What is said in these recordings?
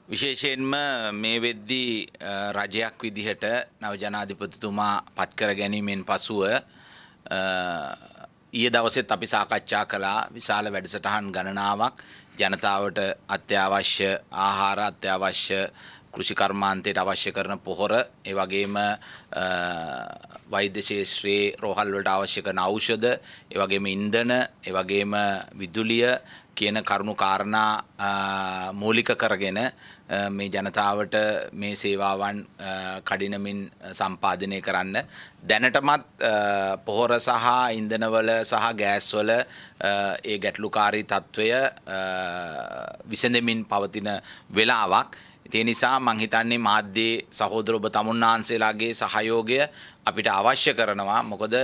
විශේෂයෙන්ම මේ වෙද්දී රජයක් විදිහට නව ජනාධිපතිතුමා පත් කර ගැනීමෙන් පසුව ඊයේ දවසෙත් අපි සාකච්ඡා කළා විශාල වැඩසටහන් ගණනාවක් ජනතාවට අත්‍යවශ්‍ය ආහාර අත්‍යවශ්‍ය කෘෂි කර්මාන්තයට අවශ්‍ය කරන පොහොර ඒ වගේම වෛද්‍ය ශාස්ත්‍රයේ රෝහල් වලට අවශ්‍ය කරන ඖෂධ ඒ වගේම ඉන්ධන ඒ වගේම විදුලිය කියන කරුණු කාරණා මූලික කරගෙන මේ ජනතාවට මේ සේවාවන් කඩිනමින් සම්පාදනය කරන්න දැනටමත් පොහොර සහ ඉන්ධනවල සහ ගෑස්වල ඒ ගැටලුකාරී තත්ත්වය විසඳෙමින් පවතින වෙලාවක්. ඒ නිසා මං හිතන්නේ මාධ්‍යයේ සහෝදර ඔබ තමුන්නාන්සේලාගේ සහයෝගය අපිට අවශ්‍ය කරනවා. මොකද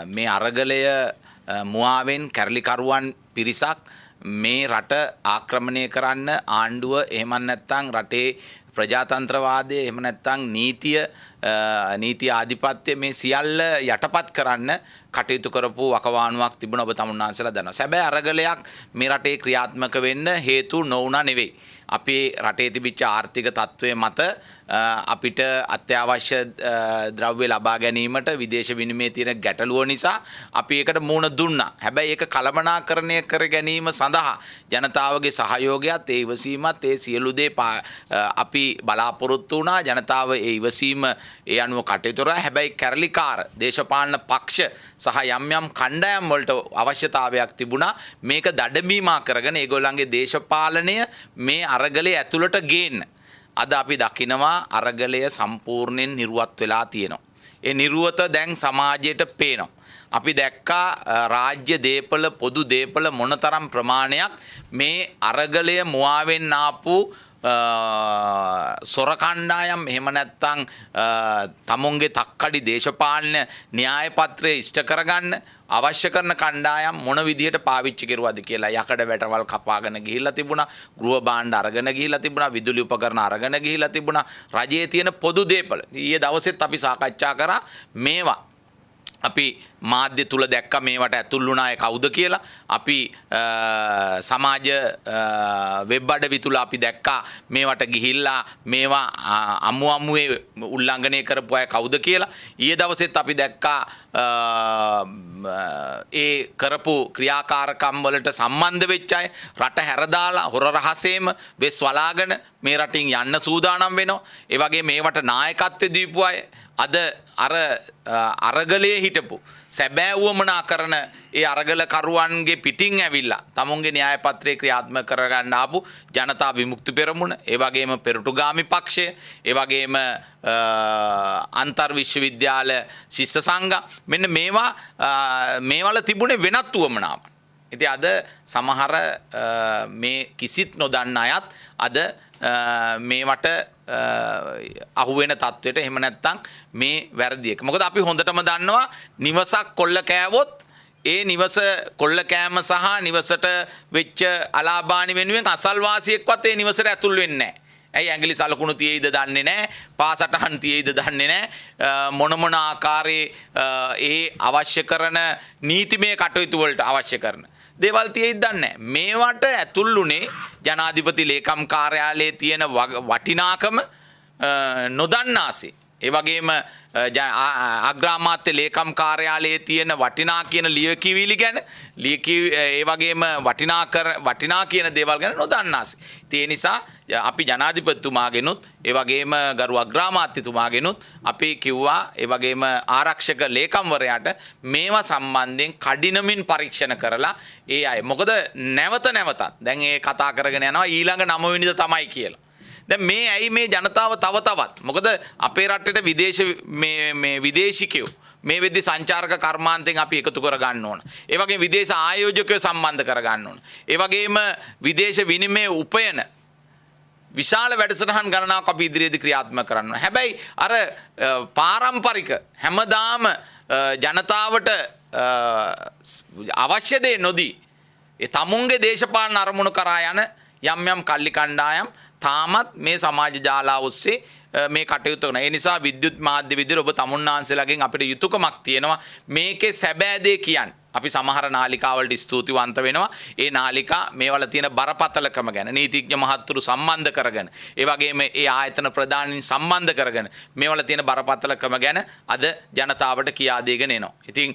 මේ අරගලය මුවාවෙන් කැරලිකරුවන් පිරිසක් මේ රට ආක්‍රමණය කරන්න ආණ්ඩුව එහෙම නැත්නම් රටේ ප්‍රජාතන්ත්‍රවාදය එහෙම නැත්නම් නීති ආධිපත්‍ය මේ සියල්ල යටපත් කරන්න කටයුතු කරපු වකවානුවක් තිබුණ ඔබ තමුන්නාන්සලා දන්නවා. සැබෑ අරගලයක් මේ රටේ ක්‍රියාත්මක වෙන්න හේතු නොවුණා නෙවෙයි. අපේ රටේ තිබිච්ච ආර්ථික තත්ත්වය මත අපිට අත්‍යවශ්‍ය ද්‍රව්‍ය ලබා ගැනීමට විදේශ විනිමයේ තියෙන ගැටලුව නිසා අපි ඒකට මුහුණ දුන්නා. හැබැයි ඒක කළමනාකරණය කර ගැනීම සඳහා ජනතාවගේ සහයෝගයත් ඒ ඉවසීමත් ඒ සියලු දේ අපි බලාපොරොත්තු වුණා. ජනතාව ඒ ඉවසීම ඒ අනුව කටයුතු කරා. හැබැයි කැරලිකාර දේශපාලන පක්ෂ සහ යම් යම් කණ්ඩායම් වලට අවශ්‍යතාවයක් තිබුණා මේක දඩමීමා කරගෙන ඒගොල්ලන්ගේ දේශපාලනය මේ අරගලයේ ඇතුළට ගේන්න. අද අපි දකිනවා අරගලය සම්පූර්ණයෙන් නිර්වත් වෙලා තියෙනවා. ඒ නිර්වත දැන් සමාජයට පේනවා. අපි දැක්කා රාජ්‍ය දේපල පොදු දේපල මොනතරම් ප්‍රමාණයක් මේ අරගලය මුවාවෙන් ආපු සොර කණ්ඩායම් එහෙම නැත්නම් තමුන්ගේ තක්කඩි දේශපාලන න්‍යාය පත්‍රය ඉෂ්ට කරගන්න අවශ්‍ය කරන කණ්ඩායම් මොන විදියට පාවිච්චි කරුවද කියලා යකඩ වැටවල් කපාගෙන ගිහිල්ලා තිබුණා, ගෘහ භාණ්ඩ අරගෙන ගිහිල්ලා තිබුණා, විදුලි උපකරණ අරගෙන ගිහිල්ලා තිබුණා. රජයේ තියෙන පොදු දේපල ඊයේ දවසෙත් අපි සාකච්ඡා කරා මේවා අපි මාධ්‍ය තුල දැක්ක මේවට ඇතුල් වුණා ඒ කවුද කියලා. අපි සමාජ වෙබ් අඩවි තුල අපි දැක්කා මේවට ගිහිල්ලා මේවා අමුවේ උල්ලංඝනය කරපු අය කවුද කියලා. ඊයේ දවසෙත් අපි දැක්කා ඒ කරපු ක්‍රියාකාරකම් වලට සම්බන්ධ වෙච්ච අය රට හැරදාලා හොර රහසේම වෙස් වලාගෙන මේ රටින් යන්න සූදානම් වෙනවා. ඒ වගේ මේවට නායකත්වය දීපු අය අද අරගලයේ හිටපු සැබෑ වුවමනා කරන ඒ අරගල කරුවන්ගේ පිටින් ඇවිල්ලා තමුන්ගේ න්‍යාය පත්‍රයේ ක්‍රියාත්මක කරගන්න ආපු ජනතා විමුක්ති පෙරමුණ, ඒ වගේම පෙරටුගාමි පක්ෂය, ඒ වගේම අන්තර් විශ්වවිද්‍යාල ශිෂ්‍ය සංඝ මෙන්න මේවල තිබුණේ වෙනත් වුවමනාවක්. ඉතින් අද සමහර මේ කිසිත් නොදන්න අයත් අද මේවට අහුවෙන තත්වයට එහෙම නැත්නම් මේ වැරදි එක. මොකද අපි හොඳටම දන්නවා නිවසක් කොල්ල කෑවොත් ඒ නිවස කොල්ල කෑම සහ නිවසට වෙච්ච අලාභානි වෙනුවෙන් අසල්වාසියෙක්වත් ඒ නිවසට ඇතුල් වෙන්නේ නැහැ. ඇයි ඇඟිලි සලකුණු තියෙයිද දන්නේ නැහැ, පාසටහන් තියෙයිද දන්නේ නැහැ, මොන ආකාරයේ ඒ අවශ්‍ය කරන නීතිමය කටයුතු වලට අවශ්‍ය කරන දේවල් තියෙයිද දන්නේ නැහැ. මේවට ඇතුළුනේ ජනාධිපති ලේකම් කාර්යාලයේ තියෙන වටිනාකම නොදන්නාසේ. ඒ වගේම අග්‍රාමාත්‍ය ලේකම් කාර්යාලයේ තියෙන වටිනා කියන ලියකියවිලි ගැන ඒ වගේම වටිනා කියන දේවල් ගැන නොදන්නාසේ. ඒ නිසා අපි ජනාධිපතිතුමාගෙනුත් ඒ වගේම ගරු අග්‍රාමාත්‍යතුමාගෙනුත් අපි කිව්වා ඒ වගේම ආරක්ෂක ලේකම්වරයාට මේවා සම්බන්ධයෙන් කඩිනමින් පරීක්ෂණ කරලා ඒ අය මොකද නැවතත් දැන් ඒ කතා කරගෙන යනවා ඊළඟ 9 වෙනිදා තමයි කියලා. දැන් මේ ඇයි මේ ජනතාව තවත් මොකද අපේ රටේට විදේශිකයෝ මේ වෙද්දි සංචාරක කර්මාන්තයෙන් අපි එකතු කර ගන්න ඕන. ඒ වගේම විදේශ ආයෝජකයෝ සම්බන්ධ කර ගන්න ඕන. ඒ වගේම විදේශ විනිමය උපයන විශාල වැඩසටහන් ගණනාවක් අපි ඉදිරියේදී ක්‍රියාත්මක කරනවා. හැබැයි අර පාරම්පරික හැමදාම ජනතාවට අවශ්‍ය දේ නොදී ඒ තමුන්ගේ දේශපාලන අරමුණු කරා යන යම් කල්ලි කණ්ඩායම් තාමත් මේ සමාජ ජාලා ඔස්සේ මේ කටයුතු කරනවා. ඒ නිසා විද්‍යුත් මාධ්‍ය විදිහට ඔබ තමුන්නාන්සේලාගෙන් අපිට යුතුයකමක් තියෙනවා මේකේ සැබෑ දේ කියන්නේ. අපි සමහර නාලිකාවලට ස්තුතිවන්ත වෙනවා. ඒ නාලිකා මේවල තියෙන බරපතලකම ගැන නීතිඥ මහත්තුරු සම්බන්ධ කරගෙන, ඒ වගේම ඒ ආයතන ප්‍රධානීන් සම්බන්ධ කරගෙන මේවල තියෙන බරපතලකම ගැන අද ජනතාවට කියා දෙගෙන එනවා. ඉතින්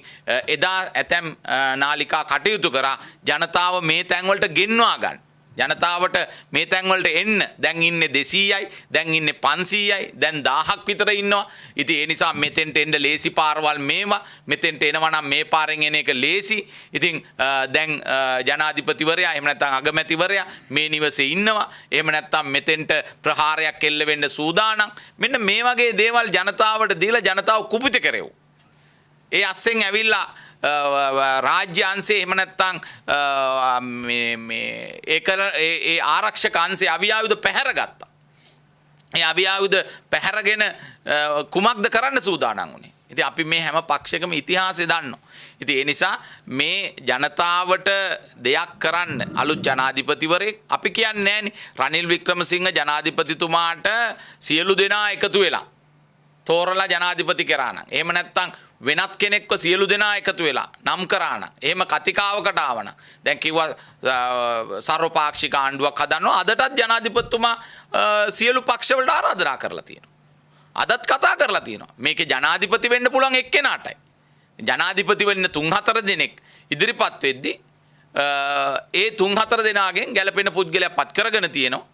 එදා ඇතැම් නාලිකා කටයුතු කරා ජනතාව මේ තැන්වලට ගෙන්වා ගන්න. ජනතාවට මේ තැන්වලට එන්න දැන් ඉන්නේ 200යි, දැන් ඉන්නේ 500යි, දැන් 1000ක් විතර ඉන්නවා. ඉතින් ඒ නිසා මෙතෙන්ට එන්න ලේසි පාරවල් මේවා. මෙතෙන්ට එනවා නම් මේ පාරෙන් එන එක ලේසි. ඉතින් දැන් ජනාධිපතිවරයා එහෙම නැත්නම් අගමැතිවරයා මේ නිවසේ ඉන්නවා. එහෙම නැත්නම් මෙතෙන්ට ප්‍රහාරයක් එල්ල වෙන්න සූදානම්. මෙන්න මේ වගේ දේවල් ජනතාවට දීලා ජනතාව කුපිත කරෙව්. ඒ අස්සෙන් ඇවිල්ලා රාජ්‍ය අංශේ එහෙම නැත්නම් ඒ ආරක්ෂක අංශේ අවියායුධ පැහැරගත්තා. ඒ අවියායුධ පැහැරගෙන කුමක්ද කරන්න සූදානම් වුණේ? ඉතින් අපි මේ හැම පක්ෂයකම ඉතිහාසය දන්නවා. ඉතින් ඒ නිසා මේ ජනතාවට දෙයක් කරන්න අලුත් ජනාධිපතිවරයෙක් අපි කියන්නේ නෑනේ. රනිල් වික්‍රමසිංහ ජනාධිපතිතුමාට සියලු දෙනා එකතු වෙලා තෝරලා ජනාධිපති කරා නම්, එහෙම නැත්නම් වෙනත් කෙනෙක්ව සියලු දෙනා එකතු වෙලා නම් කරා නම්, එහෙම කතිකාවකට ආවනම්, දැන් කිව්වා සර්වපාක්ෂික ආණ්ඩුවක් හදනවා. අදටත් ජනාධිපතිතුමා සියලු පක්ෂවලට ආරාධනා කරලා තියෙනවා. අදත් කතා කරලා තියෙනවා. මේකේ ජනාධිපති වෙන්න පුළුවන් එක්කෙනාටයි. ජනාධිපති වෙන්න 3-4 දෙනෙක් ඉදිරිපත් වෙද්දී ඒ 3-4 දෙනාගෙන් ගැළපෙන පුද්ගලයා පත් කරගෙන තියෙනවා.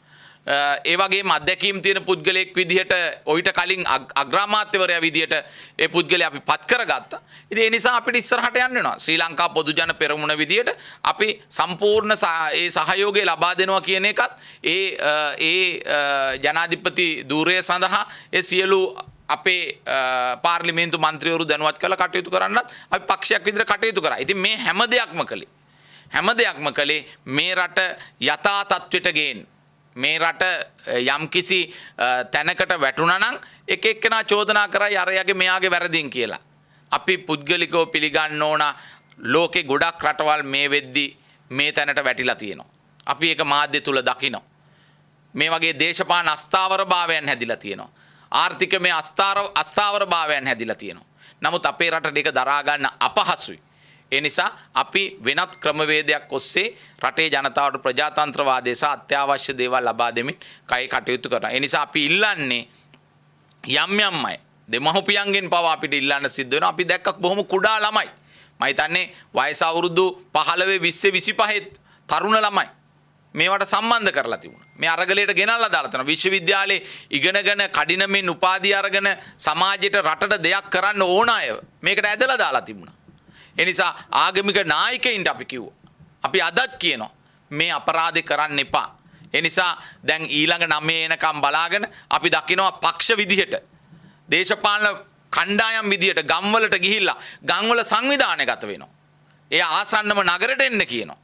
ඒ වගේම අධ්‍යක්ීම් තියෙන පුද්ගලයෙක් විදිහට ඔయిత කලින් අග්‍රාමාත්‍යවරයා විදිහට ඒ පුද්ගලයා අපි පත් කරගත්තා. ඉතින් ඒ නිසා අපිට ඉස්සරහට යන්න වෙනවා. ශ්‍රී ලංකා පොදු ජන පෙරමුණ විදිහට අපි සම්පූර්ණ ඒ සහයෝගය ලබා දෙනවා කියන එකත් ඒ ජනාධිපති ධූරය සඳහා ඒ සියලු අපේ පාර්ලිමේන්තු මන්ත්‍රීවරු දැනුවත් කරලා කටයුතු කරන්නත් අපි පක්ෂයක් විදිහට කටයුතු කරා. ඉතින් මේ හැම දෙයක්ම කළේ මේ රට යථා තත්ත්වයට ගේන්න. මේ රට යම්කිසි තැනකට වැටුණා නම් එක එක්කෙනා චෝදනා කරයි අරයාගේ මෙයාගේ වැරදින් කියලා. අපි පුද්ගලිකව පිළිගන්න ඕන ලෝකේ ගොඩක් රටවල් මේ වෙද්දි මේ තැනට වැටිලා තියෙනවා. අපි ඒක මාධ්‍ය තුල දකිනවා. මේ වගේ දේශපාලන අස්ථාවරභාවයන් හැදිලා තියෙනවා. ආර්ථිකමය අස්ථාවරභාවයන් හැදිලා තියෙනවා. නමුත් අපේ රටට ඒක දරා ගන්න අපහසුයි. ඒ නිසා අපි වෙනත් ක්‍රමවේදයක් ඔස්සේ රටේ ජනතාවට ප්‍රජාතන්ත්‍රවාදය සහ අත්‍යවශ්‍ය දේවල් ලබා දෙමින් කටයුතු කරනවා. ඒ නිසා අපි ඉල්ලන්නේ යම් අය දෙමහුපියන්ගෙන් පවා අපිට ඉල්ලන්න සිද්ධ වෙනවා. අපි දැක්කක් බොහොම කුඩා ළමයි. මම හිතන්නේ වයස අවුරුදු 15 20 25 තරුණ ළමයි මේවට සම්බන්ධ කරලා තිබුණා. මේ අරගලයට ගෙනල්ලා දාලා තියෙනවා. විශ්වවිද්‍යාලේ ඉගෙනගෙන කඩිනමින් උපාධිය අරගෙන සමාජයට රටට දෙයක් කරන්න ඕන අය මේකට ඇදලා දාලා තිබුණා. ඒ නිසා ආගමික නායකයින්ට අපි කිව්වා. අපි අදත් කියනවා මේ අපරාධේ කරන්න එපා. ඒ නිසා දැන් ඊළඟ 9 එනකම් බලාගෙන අපි දකිනවා පක්ෂ විදිහට දේශපාලන කණ්ඩායම් විදිහට ගම්වලට ගිහිල්ලා ගම්වල සංවිධානයගත වෙනවා. ඒ ආසන්නම නගරෙට එන්න කියනවා.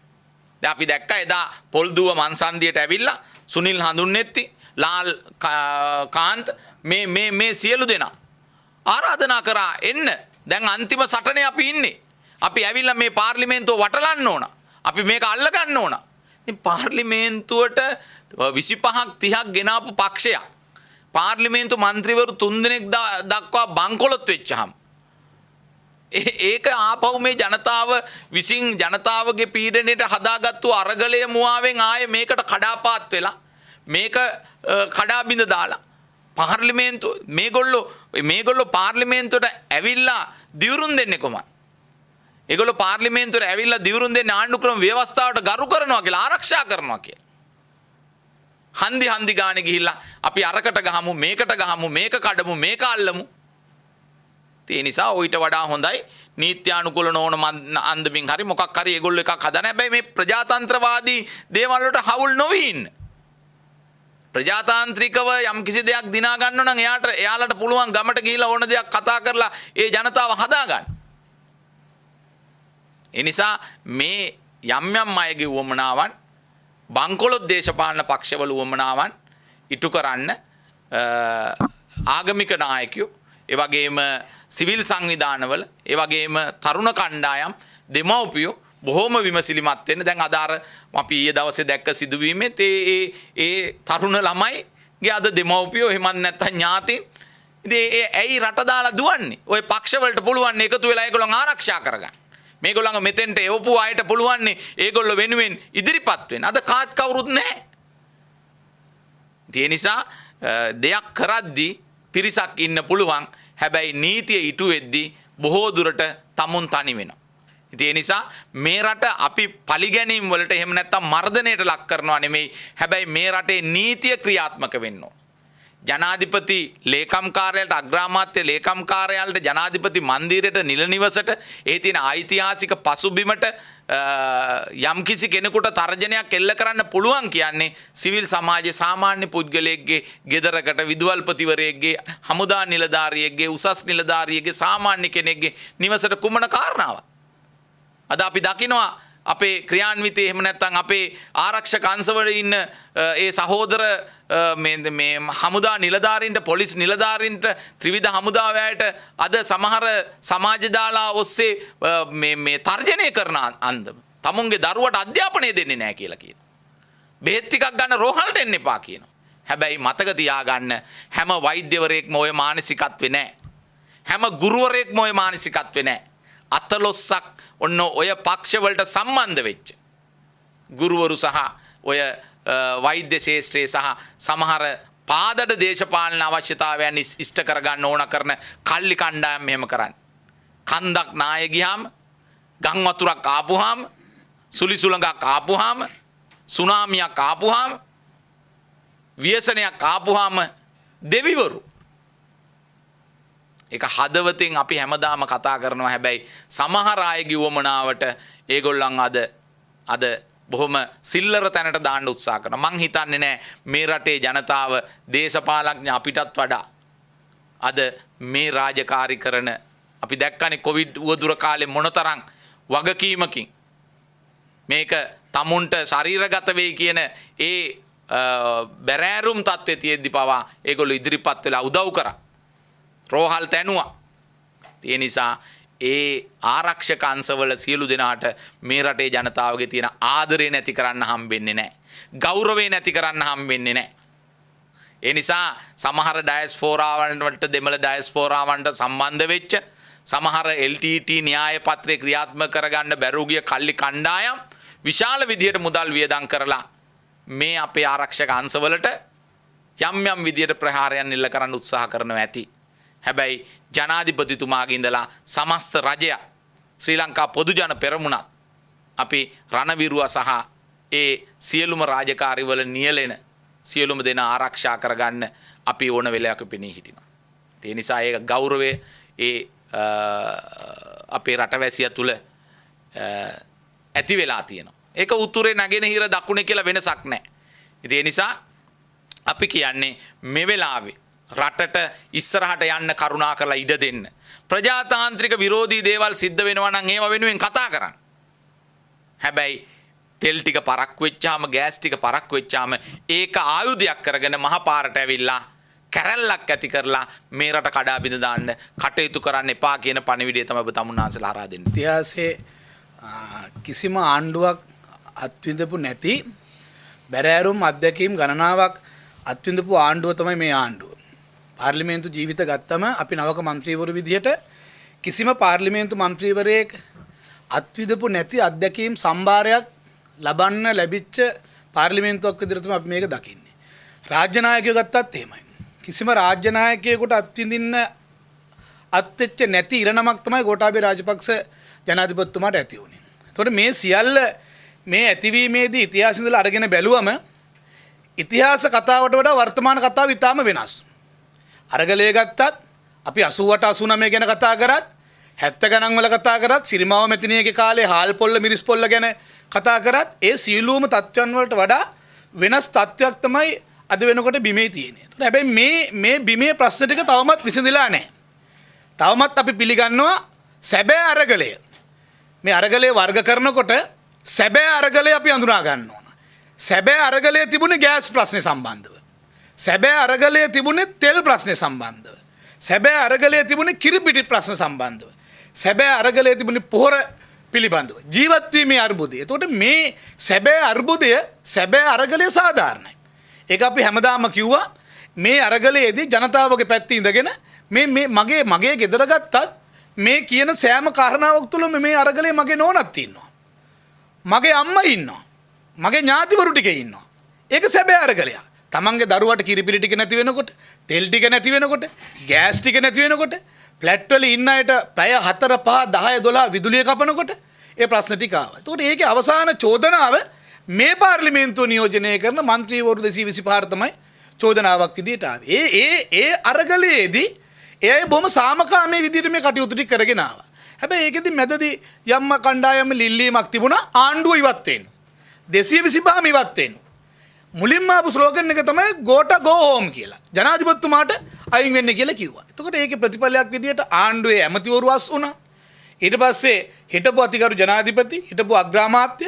දැන් අපි දැක්කා එදා පොල්දුව මන්සන්දියට ඇවිල්ලා සුනිල් හඳුන්නෙත්ති, ලාල් කාන්ත් මේ සියලු දෙනා ආරාධනා කරා එන්න. දැන් අන්තිම සටනේ අපි ඉන්නේ. අපි ඇවිල්ලා මේ පාර්ලිමේන්තුව වටලන්න ඕන. අපි මේක අල්ල ගන්න ඕන. ඉතින් පාර්ලිමේන්තුවට 25ක් 30ක් ගෙනාපු පක්ෂයක් පාර්ලිමේන්තු මන්ත්‍රීවරු 3 දෙනෙක් දක්වා බංකොලොත් වෙච්චහම ඒක ආපහු මේ ජනතාව විසින් ජනතාවගේ පීඩනයට හදාගත්තු අරගලය මුවාවෙන් ආයේ මේකට කඩාපාත් වෙලා මේක කඩා බිඳ දාලා පාර්ලිමේන්තුව මේගොල්ලෝ පාර්ලිමේන්තුවට ඇවිල්ලා දිවුරුම් දෙන්නේ කොහොමද? ඒගොල්ලෝ පාර්ලිමේන්තුවට ඇවිල්ලා දිවුරුම් දෙන්නේ ආණ්ඩුක්‍රම ව්‍යවස්ථාවට ගරු කරනවා කියලා, ආරක්ෂා කරනවා කියලා. හන්දි ගානේ ගිහිල්ලා අපි අරකට ගහමු, මේකට ගහමු, මේක කඩමු, මේක අල්ලමු. ඒ නිසා ඔయిత වඩා හොඳයි නීත්‍යානුකූල නොවන අන්දමින් හරි මොකක් හරි ඒගොල්ලෝ එකක් හදන. හැබැයි මේ ප්‍රජාතන්ත්‍රවාදී දේවල් වලට හවුල් නොවී ඉන්න. ප්‍රජාතාන්ත්‍රිකව යම් කිසි දෙයක් දිනා ගන්න නම් එයාලට පුළුවන් ගමට ගිහිලා ඕන දෙයක් කතා කරලා ඒ ජනතාව හදා ගන්න. ඒ නිසා මේ යම් අයගේ වමනාවන් බංකොලොත් දේශපාලන පක්ෂවල වමනාවන් ඉටු කරන්න ආගමික නායකයෝ, ඒ වගේම සිවිල් සංවිධානවල, ඒ වගේම තරුණ කණ්ඩායම්, දෙමව්පියෝ බොහොම විමසිලිමත් වෙන්න. දැන් අදාර අපි ඊයේ දවසේ දැක්ක සිදුවීමෙත් ඒ තරුණ ළමයි ගේ අද දෙමව්පියෝ එහෙමත් නැත්නම් ඥාතීන් ඉතින් ඒ ඇයි රට දාලා දුවන්නේ? ওই පක්ෂවලට පුළුවන් එකතු වෙලා ඒගොල්ලන් ආරක්ෂා කරගන්න. මේගොල්ලන්ව මෙතෙන්ට එවපු අයට පුළුවන් ඒගොල්ලෝ වෙනුවෙන් ඉදිරිපත් වෙන්න. අද කාත් කවුරුත් නැහැ. ඒ නිසා දෙයක් කරද්දී පිරිසක් ඉන්න පුළුවන්. හැබැයි නීතිය ඉටු වෙද්දී බොහෝ දුරට තමුන් තනි වෙනවා. ඉතින් ඒ නිසා මේ රට අපි පරිගැනීම් වලට එහෙම නැත්නම් මර්ධනයට ලක් කරනවා නෙමෙයි. හැබැයි මේ රටේ නීතිය ක්‍රියාත්මක වෙන්න ඕන. ජනාධිපති ලේකම් කාර්යාලයට අග්‍රාමාත්‍ය ලේකම් කාර්යාලයට ජනාධිපති මන්දිරයට නිල නිවසට ඒ තියෙන ඓතිහාසික පසුබිමට යම්කිසි කෙනෙකුට තර්ජනයක් එල්ල කරන්න පුළුවන් කියන්නේ සිවිල් සමාජයේ සාමාන්‍ය පුද්ගලයෙක්ගේ ගෙදරකට විදුහල්පතිවරයෙක්ගේ හමුදා නිලධාරියෙක්ගේ උසස් නිලධාරියෙක්ගේ සාමාන්‍ය කෙනෙක්ගේ නිවසට කුමන කාරණාවක් අද අපි දකිනවා අපේ ක්‍රියාන්විතයේ එහෙම නැත්නම් අපේ ආරක්ෂක අංශවල ඉන්න ඒ සහෝදර මේ හමුදා නිලධාරීන්ට පොලිස් නිලධාරීන්ට ත්‍රිවිධ හමුදාවයට අද සමහර සමාජ දාලා ඔස්සේ මේ තර්ජනය කරන අන්දම තමුන්ගේ දරුවට අධ්‍යාපනය දෙන්නේ නැහැ කියලා කියනවා. බෙහෙත් ටිකක් ගන්න රෝහලට එන්න එපා කියනවා. හැබැයි මතක තියාගන්න හැම වෛද්‍යවරයෙක්ම ওই මානසිකත්වේ නැහැ. හැම ගුරුවරයෙක්ම ওই මානසිකත්වේ නැහැ. අතලොස්සක් ඔන්න ඔය පක්ෂවලට සම්බන්ධ වෙච්ච ගුරුවරු සහ ඔය වෛද්‍ය ශාස්ත්‍රයේ සහ සමහර පාදඩ දේශපාලන අවශ්‍යතාවයන් ඉෂ්ට කරගන්න ඕන කරන කල්ලි කණ්ඩායම් මෙහෙම කරන්නේ. කන්දක් නාය ගියාම ගම් වතුරක් ආපුවාම සුලි සුළඟක් ආපුවාම සුනාමියක් ආපුවාම ව්‍යසනයක් ආපුවාම දෙවිවරු ඒක හදවතින් අපි හැමදාම කතා කරනවා. හැබැයි සමහර අයගේ වමනාවට ඒගොල්ලන් අද බොහොම සිල්ලර තැනට දාන්න උත්සාහ කරනවා. මං හිතන්නේ නෑ මේ රටේ ජනතාව දේශපාලඥ අපිටත් වඩා අද මේ රාජකාරී කරන අපි දැක්කනේ කොවිඩ් උවදුර කාලේ මොනතරම් වගකීමකින් මේක තමුන්ට ශරීරගත වෙයි කියන ඒ බැරෑරුම් තත්ත්වයේ තියෙද්දි පවා ඒගොල්ලෝ ඉදිරිපත් වෙලා උදව් කරා. රෝහල් තැනුවා. ඒ නිසා ඒ ආරක්ෂක අංශවල සියලු දෙනාට මේ රටේ ජනතාවගේ තියෙන ආදරේ නැති කරන්න හම්බෙන්නේ නැහැ. ගෞරවේ නැති කරන්න හම්බෙන්නේ නැහැ. ඒ නිසා සමහර ඩයස්පෝරාවන්ට දෙමළ ඩයස්පෝරාවන්ට සම්බන්ධ වෙච්ච සමහර LTT න්‍යාය පත්‍රය ක්‍රියාත්මක කරගන්න බැරුව ගිය කල්ලි කණ්ඩායම් විශාල විදියට මුදල් වියදම් කරලා මේ අපේ ආරක්ෂක අංශවලට යම් විදියට ප්‍රහාරයන් එල්ල කරන්න උත්සාහ කරනවා ඇති. හැබැයි ජනාධිපතිතුමාගේ ඉඳලා සමස්ත රජය ශ්‍රී ලංකා පොදු ජන පෙරමුණත් අපි රණවිරුව සහ ඒ සියලුම රාජකාරිවල නියැලෙන සියලුම දෙනා ආරක්ෂා කරගන්න අපි ඕන වෙලාවක පෙනී හිටිනවා. ඒ නිසා ඒ ගෞරවය ඒ අපේ රටවැසිය තුල ඇති වෙලා තියෙනවා. ඒක උතුරේ නැගෙනහිර දකුණේ කියලා වෙනසක් නැහැ. ඉතින් ඒ නිසා අපි කියන්නේ මේ වෙලාවේ රටට ඉස්සරහට යන්න කරුණා කරලා ඉඩ දෙන්න. ප්‍රජාතාන්ත්‍රික විරෝධී දේවල් සිද්ධ වෙනවා නම් ඒව වෙනුවෙන් කතා කරන්න. හැබැයි තෙල් ටික පරක් වෙච්චාම ගෑස් ටික පරක් වෙච්චාම ඒක ආයුධයක් කරගෙන මහ පාරට ඇවිල්ලා කැරැල්ලක් ඇති කරලා මේ රට කඩා බිඳ දාන්න කටයුතු කරන්න එපා කියන පණිවිඩය තමයි ඔබ තමුන්නාන්සලා හරහා දෙන්නේ. ඉතිහාසයේ කිසිම ආණ්ඩුවක් අත්විඳපු නැති බැරෑරුම් අත්දැකීම් ගණනාවක් අත්විඳපු ආණ්ඩුව තමයි මේ ආණ්ඩුව. පාර්ලිමේන්තු ජීවිත ගත්තම අපි නවක മന്ത്രിවරු විදිහට කිසිම පාර්ලිමේන්තු മന്ത്രിවරයෙක් අත්විඳපු නැති අත්දැකීම් සම්භාරයක් ලබන්න ලැබිච්ච පාර්ලිමේන්තුවක් විදිහට තමයි අපි මේක දකින්නේ. රාජ්‍ය නායකයෝ ගත්තත් එහෙමයි. කිසිම රාජ්‍ය නායකයෙකුට අත්විඳින්න අත්වෙච්ච නැති ඉරණමක් තමයි ගෝඨාභය රාජපක්ෂ ජනාධිපතිතුමාට ඇති වුණේ. එතකොට මේ සියල්ල මේ ඇතිවීමේදී ඉතිහාසය ඉඳලා අරගෙන බැලුවම ඉතිහාස කතාවට වඩා වර්තමාන කතාව ඉතාම වෙනස්. අරගලය ගත්තත් අපි 88 89 ගැන කතා කරත් 70 ගණන් වල කතා කරත් සිරිමාව මෙතිනියගේ කාලේ හාල් පොල්ල මිරිස් පොල්ල ගැන කතා කරත් ඒ සියලුම තත්ත්වයන් වලට වඩා වෙනස් තත්ත්වයක් තමයි අද වෙනකොට බිමේ තියෙන්නේ. ඒතකොට හැබැයි මේ බිමේ ප්‍රශ්න ටික තවමත් විසඳිලා නැහැ. තවමත් අපි පිළිගන්නවා සැබෑ අරගලය. මේ අරගලය වර්ග කරනකොට සැබෑ අරගලය අපි අඳුනා ගන්න ඕන. සැබෑ අරගලය තිබුණේ ගෑස් ප්‍රශ්නේ සම්බන්ධව. සැබෑ අරගලය තිබුණේ තෙල් ප්‍රශ්නේ සම්බන්ධව. සැබෑ අරගලය තිබුණේ කිරිපිටි ප්‍රශ්න සම්බන්ධව. සැබෑ අරගලය තිබුණේ පොහොර පිළිබඳව. ජීවත් වීමේ අර්බුදය. එතකොට මේ සැබෑ අර්බුදය සැබෑ අරගලය සාධාරණයි. ඒක අපි හැමදාම කිව්වා. මේ අරගලයේදී ජනතාවගේ පැත්තේ ඉඳගෙන මේ මගේ ගෙදර ගත්තත් මේ කියන සෑම කාරණාවක් තුළම මේ අරගලේ මගේ නෝනක් ඉන්නවා. මගේ අම්මා ඉන්නවා. මගේ ඥාතිවරු ටික ඉන්නවා. ඒක සැබෑ අරගලයක්. තමන්ගේ දරුවට කිරිපිරි ටික නැති වෙනකොට, තෙල් ටික නැති වෙනකොට, ගෑස් ටික නැති වෙනකොට, ෆ්ලැට් වල ඉන්න අයට පැය 4 5 10 12 විදුලිය කපනකොට ඒ ප්‍රශ්න ටික ආවා. එතකොට ඒකේ අවසාන චෝදනාව මේ පාර්ලිමේන්තුව නියෝජනය කරන മന്ത്രിවරු 225 තමයි චෝදනාවක් විදියට ආවේ. ඒ අරගලයේදී ඒ අය බොහොම සාමකාමී විදියට මේ කටයුතු ටික කරගෙන ආවා. හැබැයි ඒකෙදි මැදදී යම්ම කණ්ඩායම ලිල්ලීමක් තිබුණා ආණ්ඩුව ඉවත් වෙන්න. 225ම ඉවත් වෙන්න. මුලින්ම ආපු ස්ලෝගන් එක තමයි ගෝට ගෝ හෝම් කියලා. ජනාධිපතිතුමාට අයින් වෙන්න කියලා කිව්වා. එතකොට ඒකේ ප්‍රතිඵලයක් විදියට ආණ්ඩුවේ ඇමතිවරු අස් වුණා. ඊට පස්සේ හිටපු අතිගරු ජනාධිපති, හිටපු අග්‍රාමාත්‍ය,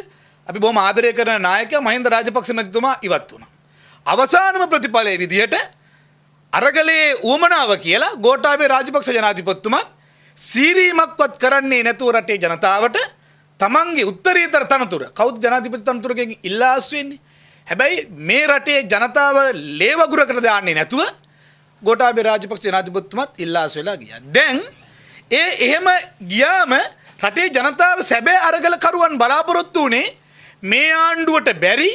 අපි බොහොම ආදරය කරන නායකයා මහින්ද රාජපක්ෂ මැතිතුමා ඉවත් වුණා. අවසානම ප්‍රතිඵලයේ විදියට අරගලයේ ඌමනාව කියලා ගෝඨාභය රාජපක්ෂ ජනාධිපතිතුමා සීරීමක්වත් කරන්නේ නැතුව රටේ ජනතාවට තමන්ගේ උත්තරීතර තනතුර කවුද ජනාධිපති තනතුරකින් ඉල්ලාස් වෙන්නේ? හැබැයි මේ රටේ ජනතාව ලේවගුරකට දාන්නේ නැතුව ගෝඨාභය රාජපක්ෂ ජනාධිපතිතුමාත් ඉල්ලාස් වෙලා ගියා. දැන් එහෙම ගියාම රටේ ජනතාව සැබෑ අරගල කරුවන් බලාපොරොත්තු වුණේ මේ ආණ්ඩුවට බැරි,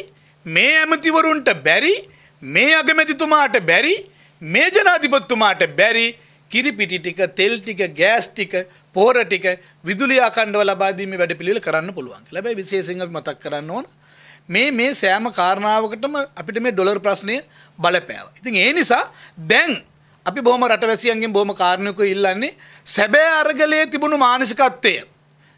මේ ඇමතිවරුන්ට බැරි, මේ අගමැතිතුමාට බැරි, මේ ජනාධිපතිතුමාට බැරි කිරිපිටි ටික, තෙල් ටික, ගෑස් ටික, පොහොර ටික, විදුලිය අඛණ්ඩව ලබා දීමේ වැඩපිළිවෙල කරන්න පුළුවන් කියලා. හැබැයි විශේෂයෙන් අපි මතක් කරන්න ඕන මේ සෑම කාරණාවකටම අපිට මේ ඩොලර් ප්‍රශ්නය බලපෑවා. ඉතින් ඒ නිසා දැන් අපි බොහොම රටවැසියන්ගෙන් බොහොම කාරුණිකව ඉල්ලන්නේ සැබෑ අරගලයේ තිබුණු මානසිකත්වය.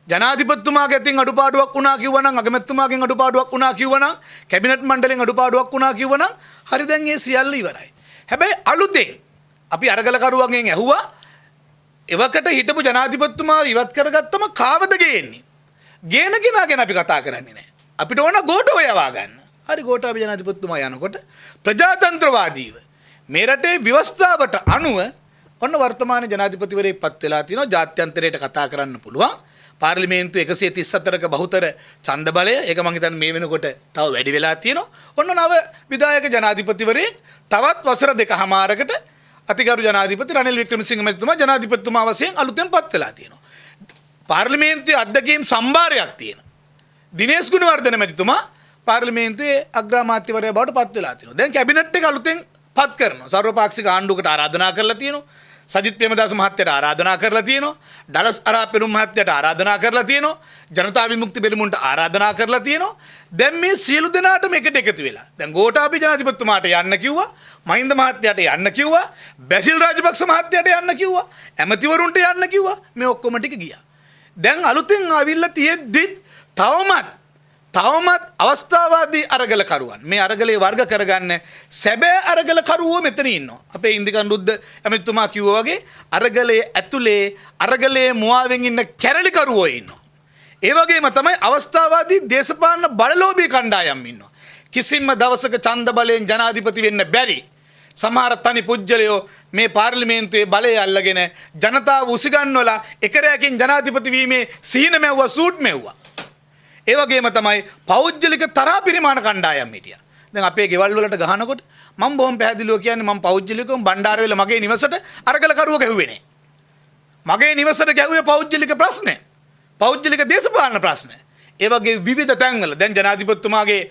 ජනාධිපතිතුමාගේ අතින් අඩුපාඩුවක් වුණා කිව්වනම්, අගමැතිතුමාගෙන් අඩුපාඩුවක් වුණා කිව්වනම්, කැබිනට් මණ්ඩලයෙන් අඩුපාඩුවක් වුණා කිව්වනම් හරි දැන් ඒ සියල්ල ඉවරයි. හැබැයි අලුතෙන් අපි අරගලකරුවන්ගෙන් ඇහුවා එවකට හිටපු ජනාධිපතිතුමාව ඉවත් කරගත්තම කාවද ගේන්නේ? ගේන කෙනා ගැන අපි කතා කරන්නේ නැහැ. අපිට ඕන ගෝඨාභය යවා ගන්න. හරි ගෝඨාභය ජනාධිපතිතුමා යනකොට ප්‍රජාතන්ත්‍රවාදීව මේ රටේ ව්‍යවස්ථාවට අනුව ඔන්න වර්තමාන ජනාධිපතිවරයෙක් පත් වෙලා තිනවා. ජාත්‍යන්තරයට කතා කරන්න පුළුවන්. පාර්ලිමේන්තු 134ක බහුතර ඡන්ද බලය ඒක මම හිතන්නේ මේ වෙනකොට තව වැඩි වෙලා තියෙනවා. ඔන්න නව විධායක ජනාධිපතිවරයෙක් තවත් වසර දෙකමාරකට අතිගරු ජනාධිපති රනිල් වික්‍රමසිංහ මැතිතුමා ජනාධිපතිතුමා වශයෙන් අලුතෙන් පත් වෙලා තියෙනවා. පාර්ලිමේන්තුවේ අධ්‍යක්ෂකම් සම්භාරයක් තියෙනවා. දිනේෂ් ගුණවර්ධන මැතිතුමා පාර්ලිමේන්තුවේ අග්‍රාමාත්‍යවරයා බවට පත් වෙලා තියෙනවා. දැන් කැබිනට් එක අලුතෙන් පත් කරනවා. සර්වපාක්ෂික ආණ්ඩුවකට ආරාධනා කරලා තියෙනවා. සජිත් ප්‍රේමදාස මහත්තයට ආරාධනා කරලා තියෙනවා. ඩලස් අරාපෙරුම් මහත්තයට ආරාධනා කරලා තියෙනවා. ජනතා විමුක්ති පෙරමුණට ආරාධනා කරලා තියෙනවා. දැන් මේ සියලු දෙනාටම එකට එකතු වෙලා. දැන් ගෝඨාභය ජනාධිපතිතුමාට යන්න කිව්වා. මහින්ද මහත්තයට යන්න කිව්වා. බැසිල් රාජපක්ෂ මහත්තයට යන්න කිව්වා. ඇමතිවරුන්ට යන්න කිව්වා. මේ ඔක්කොම ටික ගියා. දැන් අලුතෙන් ආවිල්ලා තියෙද්දිත් තවමත් අවස්ථාවාදී අරගල කරුවන් මේ අරගලේ වර්ග කරගන්න සැබෑ අරගල කරුවෝ මෙතන ඉන්නවා. අපේ ඉන්දිකන්දුද්ද ඇමතිතුමා කිව්වා වගේ අරගලේ ඇතුලේ අරගලේ මුවාවෙන් ඉන්න කැරලි කරුවෝ ඉන්නවා. ඒ වගේම තමයි අවස්ථාවාදී දේශපාලන බලලෝභී කණ්ඩායම් ඉන්නවා. කිසිම දවසක ඡන්ද බලයෙන් ජනාධිපති වෙන්න බැරි සමහර තනි පුජ්‍යලයෝ මේ පාර්ලිමේන්තුවේ බලය අල්ලගෙන ජනතාව උසිගන්වලා එකරයකින් ජනාධිපති වීමේ සීන මැව්වා, සූට් මැව්වා. ඒ වගේම තමයි පෞද්ගලික තරහ පිරිමාන කණ්ඩායම් හිටියා. දැන් අපේ ගෙවල් වලට ගහනකොට මම බොහොම පැහැදිලිව කියන්නේ මම පෞද්ගලිකව බණ්ඩාරවැල මගේ නිවසට අරගල කරුව ගැහුවේ නැහැ. මගේ නිවසට ගැහුවේ පෞද්ගලික ප්‍රශ්න. පෞද්ගලික දේශපාලන ප්‍රශ්න. ඒ වගේ විවිධ තැන්වල දැන් ජනාධිපතිතුමාගේ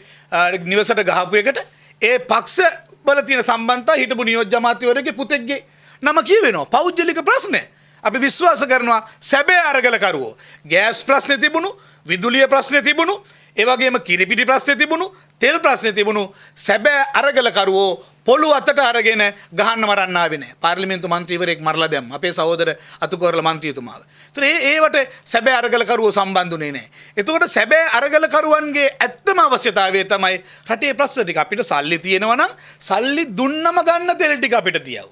නිවසට ගහපු එකට ඒ පක්ෂ වල තියෙන සම්බන්ධතා හිටපු නියෝජ්‍ය අමාත්‍යවරයෙක්ගේ පුතෙක්ගේ නම කියවෙනවා. පෞද්ගලික ප්‍රශ්න. අපි විශ්වාස කරනවා සැබෑ අරගල කරුවෝ. ගෑස් ප්‍රශ්නේ තිබුණු, විදුලිය ප්‍රශ්නේ තිබුණු, ඒ වගේම කිරිපිටි ප්‍රශ්නේ තිබුණු, තෙල් ප්‍රශ්නේ තිබුණු සැබෑ අරගල කරුවෝ පොළු අතට අරගෙන ගහන්න මරන්න ආවේ නැහැ. පාර්ලිමේන්තු මන්ත්‍රීවරයෙක් මරලා දැම්ම අපේ සහෝදර අතුකෝරළ මන්ත්‍රීතුමාව. ඒතර ඒවට සැබෑ අරගල කරුවෝ සම්බන්ධුනේ නැහැ. එතකොට සැබෑ අරගල කරුවන්ගේ ඇත්තම අවශ්‍යතාවය තමයි රටේ ප්‍රශ්න ටික අපිට සල්ලි තියෙනවා නම් සල්ලි දුන්නම ගන්න තෙල් ටික අපිට දියව.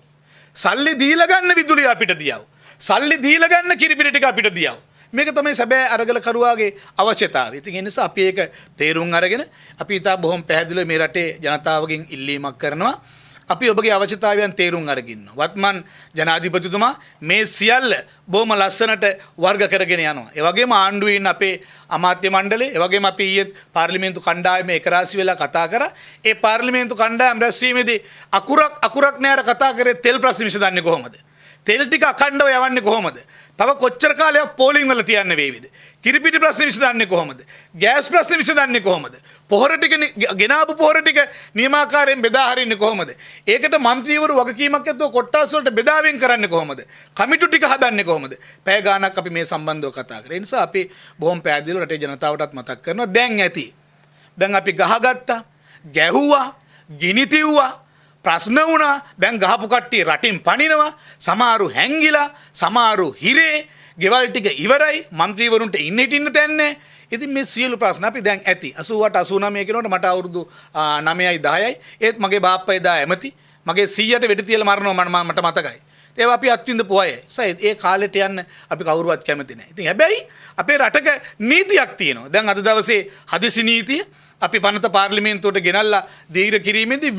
සල්ලි දීලා ගන්න විදුලිය අපිට දියව. සල්ලි දීලා ගන්න කිරිපිටි ටික අපිට දියව. මේක තමයි සැබෑ අරගල කරුවාගේ අවශ්‍යතාවය. ඉතින් ඒ නිසා අපි ඒක තේරුම් අරගෙන අපි ඉතා බොහොම පැහැදිලිව මේ රටේ ජනතාවගෙන් ඉල්ලීමක් කරනවා. අපි ඔබගේ අවශ්‍යතාවයන් තේරුම් අරගෙන වත්මන් ජනාධිපතිතුමා මේ සියල්ල බොහොම ලස්සනට වර්ග කරගෙන යනවා. ඒ වගේම ආණ්ඩුවේ ඉන්න අපේ අමාත්‍ය මණ්ඩලය, ඒ වගේම අපි ඊයේ පාර්ලිමේන්තු කණ්ඩායම එකරාශි වෙලා කතා කරා. ඒ පාර්ලිමේන්තු කණ්ඩායම රැස්වීමේදී අකුරක් නෑර කතා කරේ තෙල් ප්‍රශ්න විසඳන්නේ කොහොමද? තෙල් ටික අඛණ්ඩව යවන්නේ කොහොමද? තව කොච්චර කාලයක් පෝලිං වල තියන්න වේවිද? කිරිපිටි ප්‍රශ්න විසඳන්නේ කොහොමද? ගෑස් ප්‍රශ්න විසඳන්නේ කොහොමද? පොහොර ටික ගෙනාවු පොහොර ටික නියමාකාරයෙන් බෙදා හරින්නේ කොහොමද? ඒකට മന്ത്രിවරු වගකීමක් ඇතුව කොට්ටාස වලට බෙදා වෙන් කරන්නේ කොහොමද? කමිටු ටික හදන්නේ කොහොමද? පැය ගාණක් අපි මේ සම්බන්ධව කතා කරා. ඒ නිසා අපි බොහොම පැහැදිලිව රටේ ජනතාවටත් මතක් කරනවා දැන් ඇති. දැන් අපි ගහගත්තා, ගැහුවා, ගිනි තිව්වා, ප්‍රශ්න වුණා. දැන් ගහපු කට්ටිය රටින් පනිනවා. සමහරු හැංගිලා, සමහරු හිරේ, ගෙවල් ටික ඉවරයි. മന്ത്രിවරුන්ට ඉන්න තැන්නේ. ඉතින් මේ සියලු ප්‍රශ්න අපි දැන් ඇති. 88 89 කියනකොට මට අවුරුදු 9යි 10යි. ඒත් මගේ බාප්පා එදා ඇමති. මගේ 100ට වෙඩි තියලා මරනවා මට මතකයි. ඒවා අපි අත්විඳපු අය. ඒ කාලෙට යන්න අපි කවුරුවත් කැමති නැහැ. ඉතින් හැබැයි අපේ රටක නීතියක් තියෙනවා. දැන් අද දවසේ හදිසි නීතිය අපි පනත පාර්ලිමේන්තුවට ගෙනල්ලා දීර්ඝ කිරීමේදී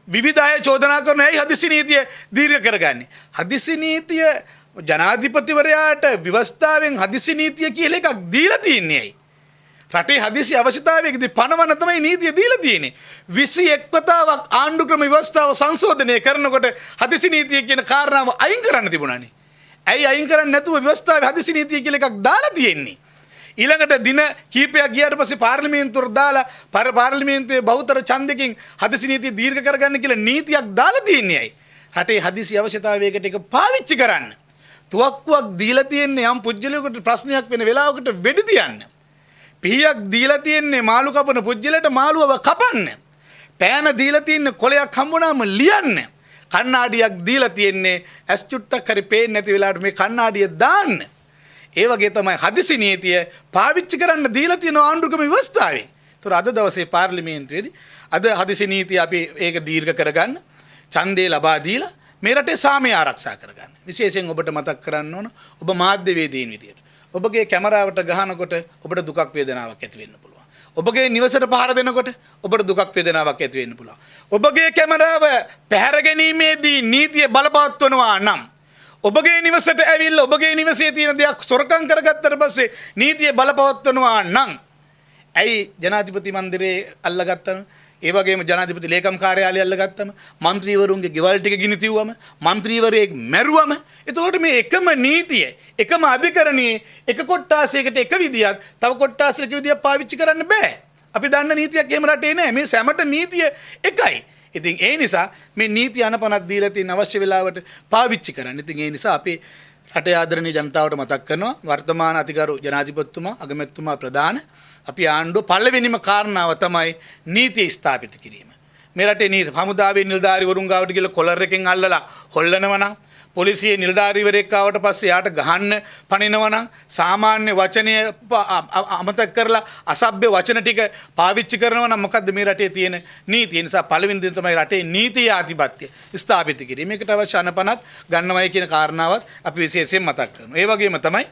විවිධ අය චෝදනා කරන ඇයි හදිසි නීතිය දීර්ඝ කරගන්නේ. හදිසි නීතිය ජනාධිපතිවරයාට ව්‍යවස්ථාවෙන් හදිසි නීතිය කියලා එකක් දීලා තියන්නේ ඇයි? රටේ හදිසි අවශ්‍යතාවයකදී පනවන තමයි නීතිය දීලා තියෙන්නේ. 21 වතාවක් ආණ්ඩු ක්‍රම ව්‍යවස්ථාව සංශෝධනය කරනකොට හදිසි නීතිය කියන කාරණාව අයින් කරන්න තිබුණානේ. ඇයි අයින් කරන්නේ නැතුව ව්‍යවස්ථාවේ හදිසි නීතිය කියලා එකක් දාලා තියෙන්නේ? ඊළඟට දින කීපයක් ගියාට පස්සේ පාර්ලිමේන්තුවට දාලා පාර්ලිමේන්තුවේ බහුතර ඡන්දකින් හදිසි නීතිය දීර්ඝ කරගන්න කියලා නීතියක් දාලා තියන්නේ ඇයි? රටේ හදිසි අවශ්‍යතාවයකට ඒක පාවිච්චි කරන්න. තුවක්කුවක් දීලා තියන්නේ යම් පුජ්‍යලයකට ප්‍රශ්නයක් වෙන වෙලාවකට වෙඩි තියන්න. පිහියක් දීලා තියන්නේ මාළු කපන පුජ්‍යලයට මාළුවව කපන්න. පෑන දීලා තියන්නේ කොලයක් හම්බුනාම ලියන්න. කණ්ණාඩියක් දීලා තියන්නේ ඇස් චුට්ටක් හරි පේන්නේ නැති වෙලාවට මේ කණ්ණාඩිය දාන්න. ඒ වගේ තමයි හදිසි නීතිය පාවිච්චි කරන්න දීලා තියෙන ආණ්ඩුක්‍රම ව්‍යවස්ථාවේ. ඒතර අද දවසේ පාර්ලිමේන්තුවේදී අද හදිසි නීතිය අපි ඒක දීර්ඝ කරගන්න, ඡන්දේ ලබා දීලා මේ රටේ සාමය ආරක්ෂා කරගන්න. විශේෂයෙන් ඔබට මතක් කරන්න ඕන ඔබ මාධ්‍යවේදීන් විදියට. ඔබගේ කැමරාවට ගහනකොට ඔබට දුකක් වේදනාවක් ඇති වෙන්න පුළුවන්. ඔබගේ නිවසට පහර දෙනකොට ඔබට දුකක් වේදනාවක් ඇති වෙන්න පුළුවන්. ඔබගේ කැමරාව පැහැර ගැනීමේදී නීතිය බලපවත්වනවා නම් ඔබගේ නිවසට ඇවිල්ලා ඔබගේ නිවසේ තියෙන දෙයක් සොරකම් කරගත්තට පස්සේ නීතිය බලපවත්වනවා නම් ඇයි ජනාධිපති මන්දිරේ අල්ලගත්තම ඒ වගේම ජනාධිපති ලේකම් කාර්යාලය අල්ලගත්තම മന്ത്രിවරුන්ගේ ගෙවල් ටික ගිනි තිව්වම മന്ത്രിවරයෙක් මැරුවම එතකොට මේ එකම නීතිය එකම අධිකරණයේ එක කොට්ටාසයකට එක විදියක් තව කොට්ටාසයක විදියක් පාවිච්චි කරන්න බෑ. අපි දන්න නීතියක් එහෙම රටේ නෑ. මේ සැමට නීතිය එකයි. ඉතින් ඒ නිසා මේ නීති අනපනක් දීලා තියෙන අවශ්‍ය වෙලාවට පාවිච්චි කරන්න. ඉතින් ඒ නිසා අපි රටේ ආදරණීය ජනතාවට මතක් කරනවා වර්තමාන අතිගරු ජනාධිපතිතුමා අගමැතිතුමා ප්‍රධාන අපි ආණ්ඩුව පළවෙනිම කාරණාව තමයි නීතිය ස්ථාපිත කිරීම. මේ රටේ හමුදාවේ නිලධාරිවරුන් ගාවට ගිහලා කොලර් එකෙන් අල්ලලා හොල්ලනවා නම් පොලිසියේ නිලධාරිවරයෙක් ආවට පස්සේ යාට ගහන්න පනිනවා නම් සාමාන්‍ය වචනය අමතක කරලා අසභ්‍ය වචන ටික පාවිච්චි කරනවා නම් මොකද්ද මේ රටේ තියෙන නීතිය? නිසා පළවෙනි දේ තමයි රටේ නීතිය ආධිපත්‍ය ස්ථාපිත කිරීම. මේකට අවශ්‍ය අනපනත් ගන්නවයි කියන කාරණාවත් අපි විශේෂයෙන් මතක් කරනවා. ඒ වගේම තමයි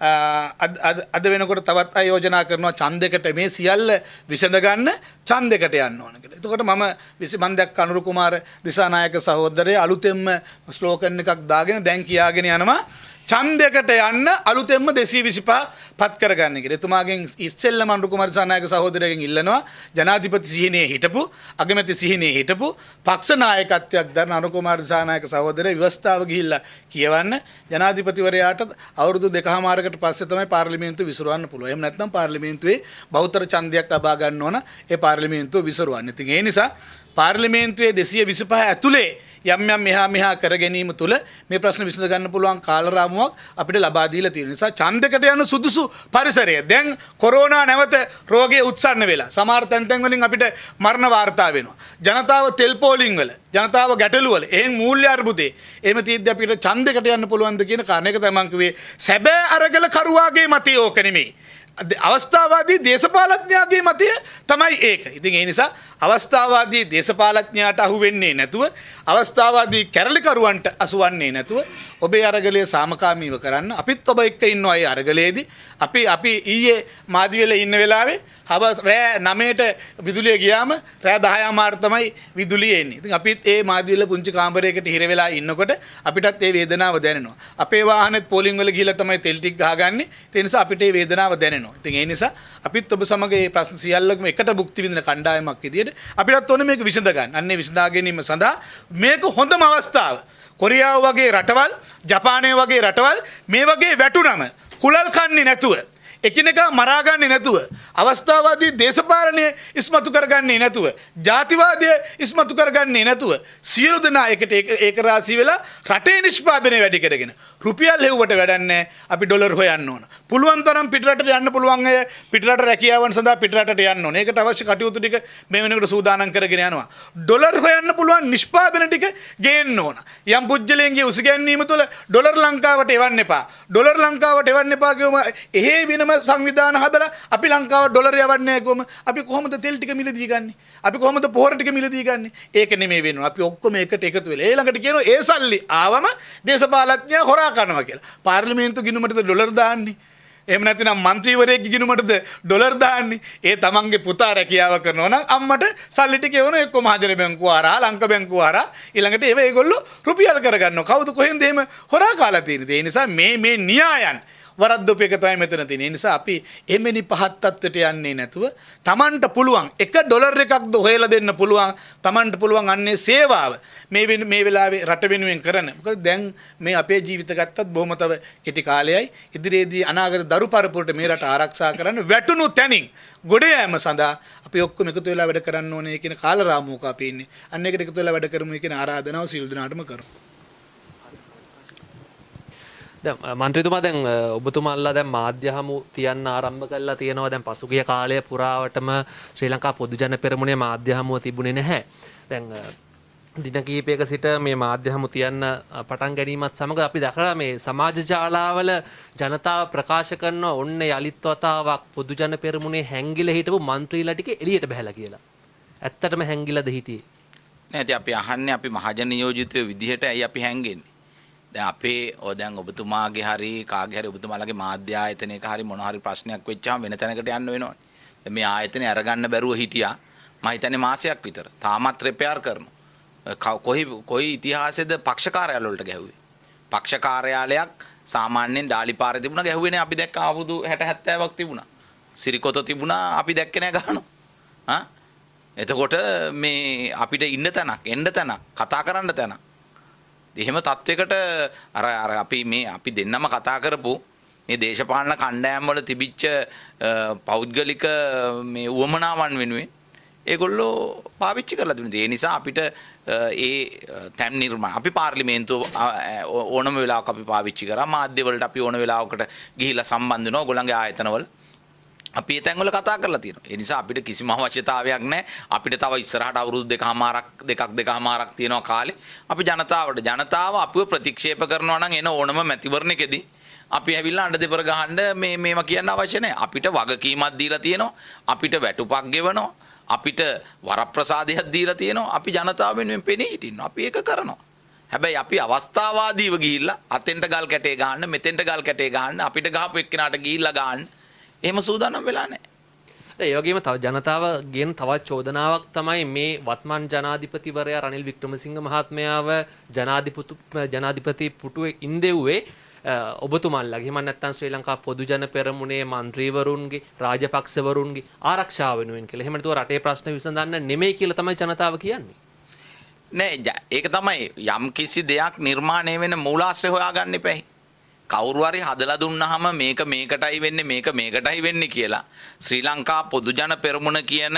අද වෙනකොට තවත් අය යෝජනා කරනවා ඡන්දයකට මේ සියල්ල විසඳ ගන්න ඡන්දයකට යන්න ඕන කියලා. එතකොට මම දැක්ක අනුරු කුමාර දිසානායක සහෝදරයා අලුතෙන්ම ස්ලෝගන් එකක් දාගෙන දැන් කියාගෙන යනවා ඡන්දයකට යන්න අලුතෙන්ම 225 පත් කරගන්න කියලා. එතුමාගෙන් ඉස්සෙල්ලම අනුරු කුමාර දිසානායක සහෝදරයාගෙන් ඉල්ලනවා ජනාධිපති සිහිනේ හිටපු අගමැති සිහිනේ හිටපු පක්ෂ නායකත්වයක් දරන අනුරු කුමාර දිසානායක සහෝදරයා ව්‍යවස්ථාව ගිහිල්ලා කියවන්න ජනාධිපතිවරයාට අවුරුදු 2කමාරකට පස්සේ තමයි පාර්ලිමේන්තුව විසිරවන්න පුළුවන්. එහෙම නැත්නම් පාර්ලිමේන්තුවේ බහුතර ඡන්දයක් ලබා ගන්න ඕන ඒ පාර්ලිමේන්තුව විසිරවන්න. ඉතින් ඒ නිසා පාර්ලිමේන්තුවේ 225 ඇතුලේ යම් මෙහා කර ගැනීම තුළ මේ ප්‍රශ්න විසඳ ගන්න පුළුවන් කාලරාමුවක් අපිට ලබා දීලා තියෙන නිසා ඡන්දයකට යන සුදුසු පරිසරය. දැන් කොරෝනා නැවත රෝගය උත්සන්න වෙලා සමහර තැන් වලින් අපිට මරණ වාර්තා වෙනවා. ජනතාව තෙල් පෝලිං වල, ජනතාව ගැටලු වල, එහෙන් මූල්‍ය අර්බුදේ. එහෙම තියෙද්දි අපිට ඡන්දයකට යන්න පුළුවන්ද කියන කාරණේක තමයි මම කිව්වේ. සැබෑ අරගල කරුවාගේ මතය ඕක නෙමෙයි. අවස්ථාවාදී දේශපාලඥයාගේ මතය තමයි ඒක. ඉතින් ඒ නිසා අවස්ථාවාදී දේශපාලඥයාට අහු වෙන්නේ නැතුව අවස්ථාවාදී කැරලිකරුවන්ට අසුවන්නේ නැතුව ඔබේ අරගලය සාමකාමීව කරන්න අපිත් ඔබ එක්ක ඉන්නවා ඒ අරගලයේදී. අපි ඊයේ මාදිවෙල ඉන්න වෙලාවේ රෑ 9ට විදුලිය ගියාම රෑ 10 මාර තමයි විදුලිය එන්නේ. ඉතින් අපිත් ඒ මාදිවෙල පුංචි කාමරයකට හිර වෙලා ඉන්නකොට අපිටත් ඒ වේදනාව දැනෙනවා. අපේ වාහනේත් පෝලිං වල ගිහිල්ලා තමයි තෙල් ටික ගහගන්නේ. ඒ නිසා අපිට ඒ වේදනාව දැනෙනවා. ඉතින් ඒ නිසා අපිත් ඔබ සමග මේ ප්‍රශ්න සියල්ලකම එකට භුක්ති විඳින කණ්ඩායමක් විදියට අපිටත් ඕනේ මේක විසඳ ගන්න. අන්නේ විසඳා ගැනීම සඳහා මේක හොඳම අවස්ථාව. කොරියාව වගේ රටවල්, ජපානය වගේ රටවල් මේ වගේ වැටුනම කුලල් කන්නේ නැතුව එකිනෙකා මරා ගන්නේ නැතුව අවස්ථාවාදී දේශපාලනය ඉස්මතු කරගන්නේ නැතුව ජාතිවාදය ඉස්මතු කරගන්නේ නැතුව සියලු දෙනා එකට ඒක රාශී වෙලා රටේ නිෂ්පාදනය වැඩි කරගෙන රුපියල් හෙව්වට වැඩක් නැහැ. අපි ඩොලර් හොයන්න ඕන. පුළුවන් තරම් පිටරටට යන්න පුළුවන් අය පිටරට රැකියාවන් සඳහා පිටරටට යන්න ඕන. ඒකට අවශ්‍ය කටයුතු ටික මේ වෙනකොට සූදානම් කරගෙන යනවා. ඩොලර් හොයන්න පුළුවන් නිෂ්පාදන ටික ගේන්න ඕන. යම් පුජ්‍යලයන්ගේ උසගැන්වීම තුළ ඩොලර් ලංකාවට එවන්න එපා. ඩොලර් ලංකාවට එවන්න එපා කියවම එහෙ වෙනම සංවිධාන හදලා අපි ලංකාව ඩොලර් යවන්නේ නැහැ කොහොම? අපි කොහොමද තෙල් ටික මිලදී ගන්නේ? අපි කොහොමද පොහොර ටික මිලදී ගන්නේ? ඒක නෙමෙයි වෙනවා. අපි ඔක්කොම එකට එකතු වෙලා ඊළඟට කියනවා ඒ සල්ලි ආවම දේශපාලඥයා හොරා කරනවා කියලා. පාර්ලිමේන්තු ගිණුමටද ඩොලර් දාන්නේ? එහෙම නැත්නම් മന്ത്രിවරයෙක්ගේ ගිණුමටද ඩොලර් දාන්නේ? ඒ තමන්ගේ පුතා රැකියාව කරනවා නම් අම්මට සල්ලි ටික එවන එක්ක මහජන බැංකුව හරහා ලංක බැංකුව හරහා ඊළඟට ඒගොල්ලෝ රුපියල් කරගන්නවා. කවුද කොහෙන්ද එහෙම හොරා කාලා තියෙන්නේ? ඒ නිසා මේ න්‍යායන් වරද්දොප එක තමයි මෙතන තියෙන්නේ. ඒ නිසා අපි එමෙනි පහත් තත්ත්වයට යන්නේ නැතුව Tamanට පුළුවන් එක ඩොලර් එකක්ද හොයලා දෙන්න පුළුවන්. Tamanට පුළුවන් අන්නේ සේවාව මේ වෙලාවේ රට වෙනුවෙන් කරන. මොකද දැන් මේ අපේ ජීවිත ගත්තත් බොහොම තව කෙටි කාලයයි. ඉදිරියේදී අනාගත දරු පරපුරට මේ රට ආරක්ෂා කරන්න වැටුණු තැනින් ගොඩ යාම සඳහා අපි ඔක්කොම එකතු වෙලා වැඩ කරන්න ඕනේ කියන කාලරාමුවක අපි ඉන්නේ. අන්න ඒකට එකතු වෙලා වැඩ කරමු කියන ආරාධනාව සියලු දෙනාටම කරමු. මන්ත්‍රීතුමා දැන් ඔබතුමාලා දැන් මාධ්‍ය හමු තියන්න ආරම්භ කළා තියෙනවා. දැන් පසුගිය කාලය පුරාවටම ශ්‍රී ලංකා පොදු ජන පෙරමුණේ මාධ්‍ය හමුව තිබුණේ නැහැ. දැන් දින කිහිපයක සිට මේ මාධ්‍ය හමු තියන්න පටන් ගැනීමත් සමග අපි දැකලා මේ සමාජ ජාලාවල ජනතාව ප්‍රකාශ කරන ඔන්න යලිත් වතාවක් පොදු ජන පෙරමුණේ හැංගිලා හිටපු මන්ත්‍රීලා ටික එළියට බහැලා කියලා. ඇත්තටම හැංගිලාද හිටියේ? නැති අපි අහන්නේ අපි මහජන නියෝජිතයෝ විදිහට ඇයි අපි හැංගෙන්නේ? දැන් අපේ දැන් ඔබතුමාගේ හරි කාගේ හරි ඔබතුමාලගේ මාධ්‍ය ආයතනයක හරි මොන හරි ප්‍රශ්නයක් වෙච්චාම වෙන තැනකට යන්න වෙනවනේ. දැන් මේ ආයතනේ අරගන්න බැරුව හිටියා. මම හිතන්නේ මාසයක් විතර. තාමත් රිපෙයාර් කරනවා. කොයි ඉතිහාසෙද පක්ෂ කාර්යාල වලට ගැහුවේ? පක්ෂ කාර්යාලයක් සාමාන්‍යයෙන් ඩාලිපාරේ තිබුණා ගැහුවේ නෑ. අපි දැක්ක අවුරුදු 60 70ක් තිබුණා. සිරිකොත තිබුණා අපි දැක්කේ නෑ ගහනවා. එතකොට මේ අපිට ඉන්න තැනක්, එන්න තැනක්, කතා කරන්න තැනක්. එහෙම තත්වයකට අර අපි දෙන්නම කතා කරපු මේ දේශපාලන කණ්ඩායම් වල තිබිච්ච පෞද්ගලික මේ උවමනාවන් වෙනුවෙන් ඒගොල්ලෝ පාවිච්චි කරලා තිබුණා. ඒ නිසා අපිට ඒ තැන් නිර්මාණ අපි පාර්ලිමේන්තුව ඕනම වෙලාවක අපි පාවිච්චි කරා. මාධ්‍ය වලට අපි ඕන වෙලාවකට ගිහිල්ලා සම්බන්ධ වෙනවා. ඔයගොල්ලන්ගේ ආයතනවල අපි ඒ තැන්වල කතා කරලා තියෙනවා. ඒ නිසා අපිට කිසිම අවශ්‍යතාවයක් නැහැ. අපිට තව ඉස්සරහට අවුරුදු දෙකමාරක් තියෙනවා කාලේ. අපි ජනතාව අපිව ප්‍රතික්ෂේප කරනවා නම් එන ඕනම මැතිවරණයකදී අපි ඇවිල්ලා අඬ දෙපර ගහන්න මේවා කියන්න අවශ්‍ය නැහැ. අපිට වගකීමක් දීලා තියෙනවා. අපිට වැටුපක් ගෙවනවා. අපිට වරප්‍රසාදයක් දීලා තියෙනවා. අපි ජනතාව වෙනුවෙන් පෙනී හිටින්නවා. අපි ඒක කරනවා. හැබැයි අපි අවස්ථාවාදීව ගිහිල්ලා අතෙන්ට ගල් කැටේ ගහන්න, මෙතෙන්ට ගල් කැටේ ගහන්න, අපිට ගහපු එක්කෙනාට ගිහිල්ලා ගහන්න එහෙම සූදානම් වෙලා නැහැ. ඒ වගේම තව ජනතාවගෙන් තවත් චෝදනාවක් තමයි මේ වත්මන් ජනාධිපතිවරයා රනිල් වික්‍රමසිංහ මහත්මයාව ජනාධිපති පුටුවේ ඉඳෙව්වේ ඔබතුමාලගේ. එහෙම නැත්නම් ශ්‍රී ලංකා පොදු ජන පෙරමුණේ മന്ത്രിවරුන්ගේ රාජපක්ෂවරුන්ගේ ආරක්ෂාව වෙනුවෙන් කියලා. එහෙම නැතුව රටේ ප්‍රශ්න විසඳන්න නෙමෙයි කියලා තමයි ජනතාව කියන්නේ. නෑ ඒක තමයි යම් කිසි දෙයක් නිර්මාණය වෙන මූලාශ්‍රය හොයාගන්න එපැයි. කවුරු හරි හදලා දුන්නාම මේක මේකටයි වෙන්නේ මේකටයි වෙන්නේ කියලා ශ්‍රී ලංකා පොදු ජන පෙරමුණ කියන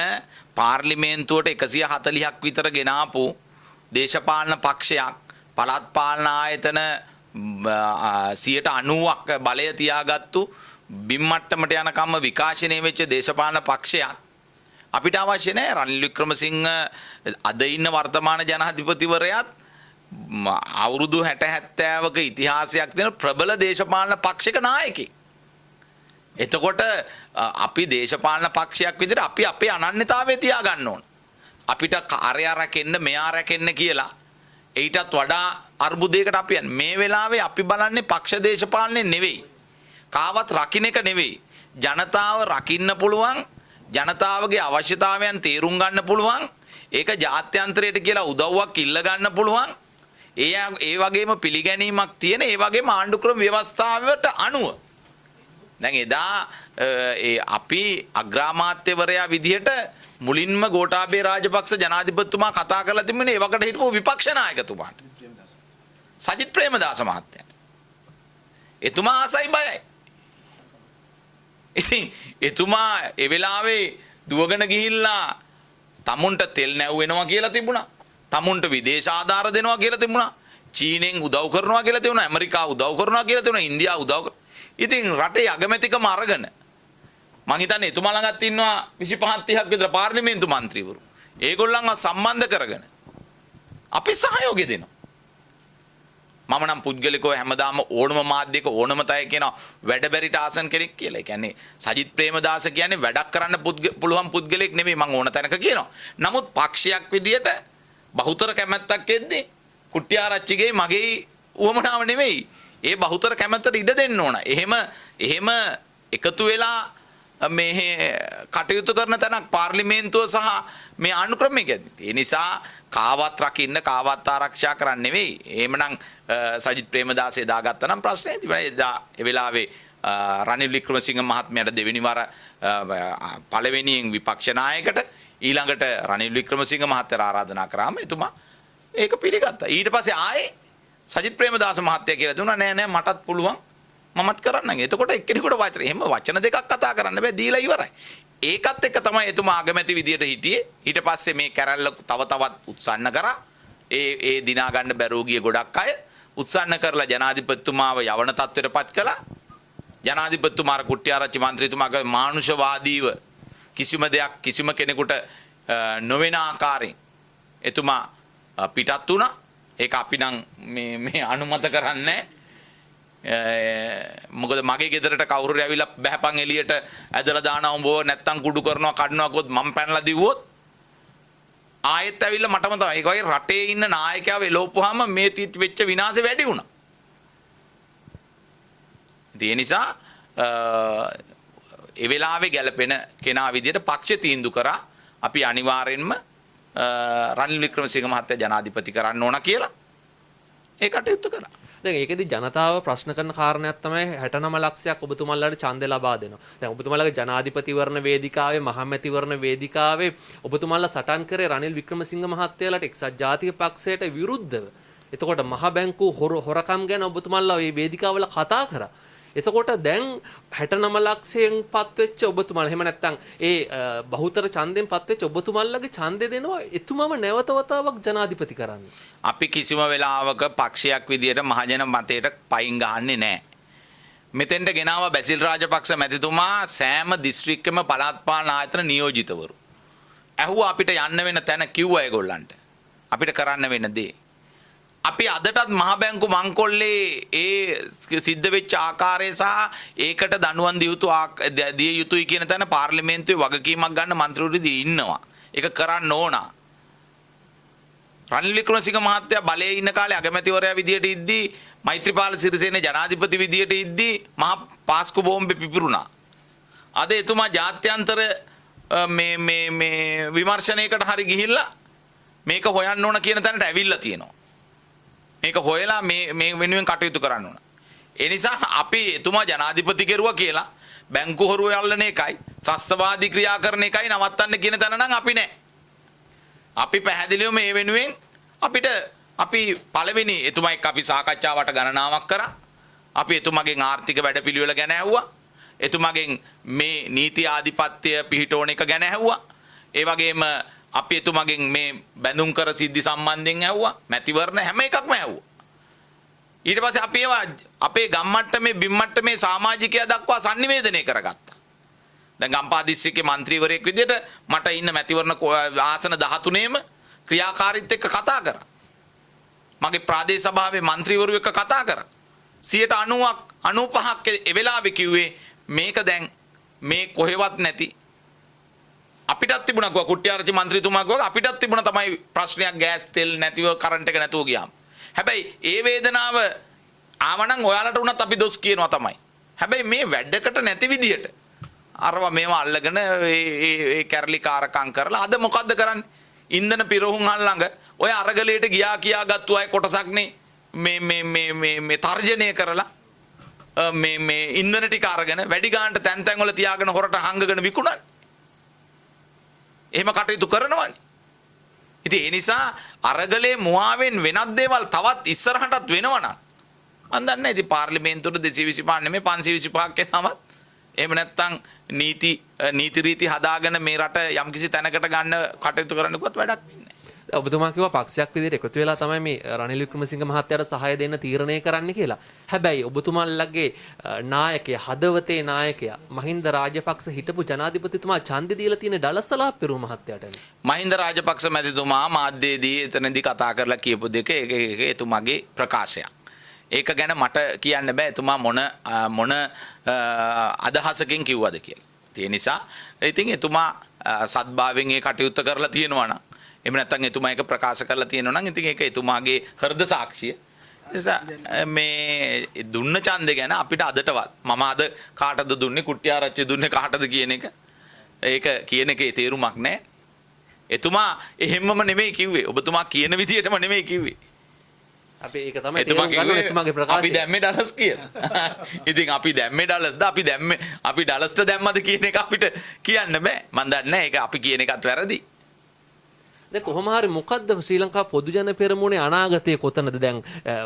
පාර්ලිමේන්තුවට 140ක් විතර ගෙනාපු දේශපාලන පක්ෂයක් පළාත් පාලන ආයතන 90ක් බලය තියාගත්තු බිම් මට්ටමට යනකම්ම විකාශනය වෙච්ච දේශපාලන පක්ෂයක් අපිට අවශ්‍ය නැහැ. රනිල් වික්‍රමසිංහ අද ඉන්න වර්තමාන ජනාධිපතිවරයාත් අවුරුදු 60 70ක ඉතිහාසයක් තියෙන ප්‍රබල දේශපාලන පක්ෂයක නායකයෙක්. එතකොට අපි දේශපාලන පක්ෂයක් විදිහට අපි අපේ අනන්‍යතාවය තියාගන්න ඕන. අපිට කාර්යය රැකෙන්න මෙයා රැකෙන්න කියලා ඊටත් වඩා අර්බුදයකට අපි යන්නේ. මේ වෙලාවේ අපි බලන්නේ පක්ෂ දේශපාලනේ නෙවෙයි. කාවත් රකින්න එක නෙවෙයි. ජනතාව රකින්න පුළුවන්, ජනතාවගේ අවශ්‍යතාවයන් තේරුම් ගන්න පුළුවන්, ඒක ජාත්‍යන්තරයට කියලා උදව්වක් ඉල්ල ගන්න පුළුවන්. ඒ වගේම පිළිගැනීමක් තියෙන ඒ වගේම ආණ්ඩුක්‍රම ව්‍යවස්ථාවට අනුව දැන් එදා අපි අග්‍රාමාත්‍යවරයා විදිහට මුලින්ම ගෝඨාභය රාජපක්ෂ ජනාධිපතිතුමා කතා කරලා තිබුණේ ඒ වකට හිටපු විපක්ෂ නායකතුමාට සජිත් ප්‍රේමදාස මහත්තයා. එතුමා ආසයි බයයි. ඉතින් එතුමා ඒ වෙලාවේ දුවගෙන ගිහිල්ලා තමුන්ට තෙල් නැව් වෙනවා කියලා තිබුණා. තමුන්ට විදේශ ආධාර දෙනවා කියලා තිබුණා. චීනෙන් උදව් කරනවා කියලා තිබුණා. ඇමරිකාව උදව් කරනවා කියලා තිබුණා. ඉන්දියාව උදව් ඉතින් රටේ අගමැතිකම අරගෙන මං හිතන්නේ එතුමා ළඟත් ඉන්නවා 25 30ක් විතර පාර්ලිමේන්තු මන්ත්‍රීවරු. ඒගොල්ලන්ව සම්බන්ධ කරගෙන අපි සහයෝගය දෙනවා. මම නම් පුද්ගලිකව හැමදාම ඕනම මාධ්‍යයක ඕනම තැනක කියන වැඩ බැරිට ආසන් කෙනෙක් කියලා. ඒ කියන්නේ සජිත් ප්‍රේමදාස කියන්නේ වැඩක් කරන්න පුළුවන් පුද්ගලෙක් නෙමෙයි මම ඕන තැනක කියනවා. නමුත් පක්ෂයක් විදියට බහුතර කැමැත්තක් එද්දී කුට්ටිආරච්චිගේ මගේ උවමනාව නෙමෙයි. ඒ බහුතර කැමැත්තට ඉඩ දෙන්න ඕන. එහෙම එකතු වෙලා මේ කටයුතු කරන තැනක් පාර්ලිමේන්තුව සහ මේ අනුක්‍රමයක ඇති. ඒ නිසා කාවත් රකින්න කාවත් ආරක්ෂා කරන්න නෙවෙයි. එහෙමනම් සජිත් ප්‍රේමදාසේ දාගත්තා නම් ප්‍රශ්නේ තිබුණා. එදා ඒ වෙලාවේ රනිල් වික්‍රමසිංහ මහත්මයාට දෙවෙනි වර පළවෙනියෙන් විපක්ෂ නායකට ඊළඟට රනිල් වික්‍රමසිංහ මහත්තයා ආරාධනා කරාම එතුමා ඒක පිළිගත්තා. ඊට පස්සේ ආයේ සජිත් ප්‍රේමදාස මහත්තයා කියලා දුන්නා නෑ මටත් පුළුවන් මමත් කරන්නම්. එතකොට එක්කෙනෙකුට වචන එහෙම වචන දෙකක් කතා කරන්න බෑ දීලා ඉවරයි. ඒකත් එක්ක තමයි එතුමා අගමැති විදියට හිටියේ. ඊට පස්සේ මේ කැරැල්ල තව තවත් උත්සන්න කරා. ඒ දිනා ගන්න බැරුව ගිය ගොඩක් අය උත්සන්න කරලා ජනාධිපතිතුමාව යවන තත්ත්වයටපත් කළා. ජනාධිපතිතුමාට කුට්ටිආරච්චි මන්ත්‍රීතුමාගේ මානුෂවාදීව කිසිම දෙයක් කිසිම කෙනෙකුට නොවන ආකාරයෙන් එතුමා පිටත් වුණා. ඒක අපි නම් මේ අනුමත කරන්නේ මොකද මගේ ගෙදරට කවුරු හරි ඇවිල්ලා බහැපන් එළියට ඇදලා දානවා උඹව නැත්තම් කුඩු කරනවා කඩනවා කොත් මම පැනලා දිව්වොත් ආයෙත් ඇවිල්ලා මටම තමයි. ඒක වගේ රටේ ඉන්න නායකයව එලෝපුවාම මේ තිත් වෙච්ච විනාශෙ වැඩි වුණා. ඒ නිසා ඒ වෙලාවේ ගැලපෙන කෙනා විදියට පක්ෂ තීන්දුව කරා අපි අනිවාර්යෙන්ම රනිල් වික්‍රමසිංහ මහත්තයා ජනාධිපති කරන්න ඕන කියලා ඒ කටයුතු කරා. දැන් ඒකෙදි ජනතාව ප්‍රශ්න කරන කාරණයක් තමයි 69 ලක්ෂයක් ඔබතුමාලාට ඡන්දය ලබා දෙනවා. දැන් ඔබතුමාලාගේ ජනාධිපතිවරණ වේදිකාවේ මහමැතිවරණ වේදිකාවේ ඔබතුමාලා සටන් කරේ රනිල් වික්‍රමසිංහ මහත්තයාලට එක්සත් ජාතික පක්ෂයට විරුද්ධව. එතකොට මහ බැංකුව හොරකම් ගැන ඔබතුමාලා මේ වේදිකාවල කතා කරා. එතකොට දැන් 69 ලක්ෂයෙන් පත්වෙච්ච ඔබතුමාලා එහෙම නැත්නම් ඒ බහුතර ඡන්දයෙන් පත්වෙච්ච ඔබතුමාලාගේ ඡන්දය දෙනවා එතුමම නැවත වතාවක් ජනාධිපති කරන්න. අපි කිසිම වෙලාවක පක්ෂයක් විදියට මහජන මතයට පයින් ගහන්නේ නැහැ. මෙතෙන්ට ගෙනාව බැසිල් රාජපක්ෂ මැතිතුමා සෑම දිස්ත්‍රික්කෙම පළාත් පාලන ආයතන නියෝජිතවරු. ඇහුවා අපිට යන්න වෙන තැන කිව්වා ඒගොල්ලන්ට. අපිට කරන්න වෙන දේ. අපි අදටත් මහ බැංකු මංකොල්ලේ ඒ සිද්ධ වෙච්ච ආකාරය සහ ඒකට දනුවන් දිය යුතුයි කියන තැන පාර්ලිමේන්තුවේ වගකීමක් ගන්න මන්ත්‍රීවරු ඉන්නවා. ඒක කරන්න ඕන. රනිල් වික්‍රමසිංහ මහත්තයා බලයේ ඉන්න කාලේ අගමැතිවරයා විදියට ඉද්දී මෛත්‍රීපාල සිරිසේන ජනාධිපති විදියට ඉද්දී මහා පාස්කු බෝම්බේ පිපිරුණා. අද එතුමා ජාත්‍යන්තර මේ විමර්ශනයකට හරි ගිහිල්ලා මේක හොයන්න ඕන කියන තැනට ඇවිල්ලා තියෙනවා. මේක හොයලා මේ වෙනුවෙන් කටයුතු කරන්න ඕන. ඒ නිසා අපි එතුමා ජනාධිපති කෙරුවා කියලා බැංකු හොරුව යල්ලන එකයි ත්‍රස්තවාදී ක්‍රියා කරන එකයි නවත්තන්න කියන තැන නම් අපි නැහැ. අපි පැහැදිලිවම මේ වෙනුවෙන් අපි පළවෙනි එතුමා එක්ක අපි සාකච්ඡාවට ගණනාවක් කරා. අපි එතුමාගෙන් ආර්ථික වැඩපිළිවෙල ගැන ඇහුවා. එතුමාගෙන් මේ නීති ආධිපත්‍ය පිහිටෝන එක ගැන ඇහුවා. ඒ වගේම අපි එතුමාගෙන් මේ බැඳුම් කර සිද්ධි සම්බන්ධයෙන් ඇහුවා. මැතිවරණ හැම එකක්ම ඇහුවා. ඊට පස්සේ අපි ඒවා අපේ ගම් මට්ටමේ බිම් මට්ටමේ සමාජිකයා දක්වා sannivedanaya කරගත්තා. දැන් ගම්පහ දිස්ත්‍රික්කේ മന്ത്രിවරයෙක් විදිහට මට ඉන්න මැතිවරණ ආසන 13ෙම ක්‍රියාකාරීත්වය එක්ක කතා කරා. මගේ ප්‍රාදේශ සභාවේ മന്ത്രിවරු එක්ක කතා කරා. 90ක් 95ක් ඒ වෙලාවේ කිව්වේ මේක දැන් මේ කොහෙවත් නැති අපිටත් තිබුණා ගෝ කුට්ටිආරච්චි മന്ത്രിතුමා ගෝ අපිටත් තිබුණා තමයි ප්‍රශ්නයක් ගෑස් තෙල් නැතිව කරන්ට් එක නැතුව ගියාම. හැබැයි ඒ වේදනාව ආවනම් ඔයාලට උනත් අපි දොස් කියනවා තමයි. හැබැයි මේ වැඩකට නැති විදියට අරවා මේවා අල්ලගෙන ඒ කැරලි කාරකම් කරලා අද මොකද්ද කරන්නේ? ඉන්ධන පිරහුන් ළඟ ඔය අරගලයට ගියා කියා ගත්තු අය කොටසක්නේ මේ තර්ජනය කරලා මේ ඉන්ධන ටික අරගෙන වැඩි ගානට තැන් තැන් වල තියාගෙන හොරට හංගගෙන විකුණන්නේ. එහෙම කටයුතු කරනවනේ. ඉතින් ඒ නිසා අරගලේ මුවාවෙන් වෙනත් දේවල් තවත් ඉස්සරහටත් වෙනවනම් මම දන්නේ ඉතින් පාර්ලිමේන්තුවට 225 නෙමෙයි 525ක් එනවත් එහෙම නැත්නම් නීති රීති හදාගෙන මේ රට යම්කිසි තැනකට ගන්න කටයුතු කරන්නකොත් වැඩක් වෙන්නේ. ඔබතුමා කිව්වා පක්ෂයක් විදිහට එකතු වෙලා තමයි මේ රනිල් වික්‍රමසිංහ මහත්තයාට සහාය දෙන්න තීරණය කරන්න කියලා. හැබැයි ඔබතුමාලගේ නායකයා හදවතේ නායකයා මහින්ද රාජපක්ෂ හිටපු ජනාධිපතිතුමා ඡන්දෙ දීලා තියෙන ඩලස්සලා පෙරුම මහත්තයාටනේ. මහින්ද රාජපක්ෂ මැතිතුමා මාධ්‍යයේදී එතනදී කතා කරලා කියපු දෙක ඒක එතුමාගේ ප්‍රකාශයක්. ඒක ගැන මට කියන්න බෑ එතුමා මොන අදහසකින් කිව්වද කියලා. ඒ නිසා ඉතින් එතුමා සත්භාවයෙන් ඒ කටයුත්ත කරලා තියෙනවා නම් එහෙම නැත්නම් එතුමා ඒක ප්‍රකාශ කරලා තියෙනවා නම් ඉතින් ඒක එතුමාගේ හෘද සාක්ෂිය. නිසා මේ දුන්න ඡන්දේ ගැන අපිට අදටවත් මම අද කාටද දුන්නේ කුට්ටිආරච්චි දුන්නේ කාටද කියන එක ඒක කියන එකේ තේරුමක් නැහැ. එතුමා එහෙම්මම නෙමෙයි කිව්වේ. ඔබතුමා කියන විදියටම නෙමෙයි කිව්වේ. අපි ඒක තමයි තේරුම් ගන්න එතුමාගේ ප්‍රකාශය. අපි දැම්මේ ඩලස් කියලා. ඉතින් අපි දැම්මේ ඩලස්ද අපි ඩලස්ට දැම්මද කියන එක අපිට කියන්න බෑ. මම දන්නේ ඒක අපි කියන එකත් වැරදි. දැන් කොහොම හරි මොකද්ද ශ්‍රී ලංකා පොදු ජන පෙරමුණේ අනාගතය කොතනද දැන්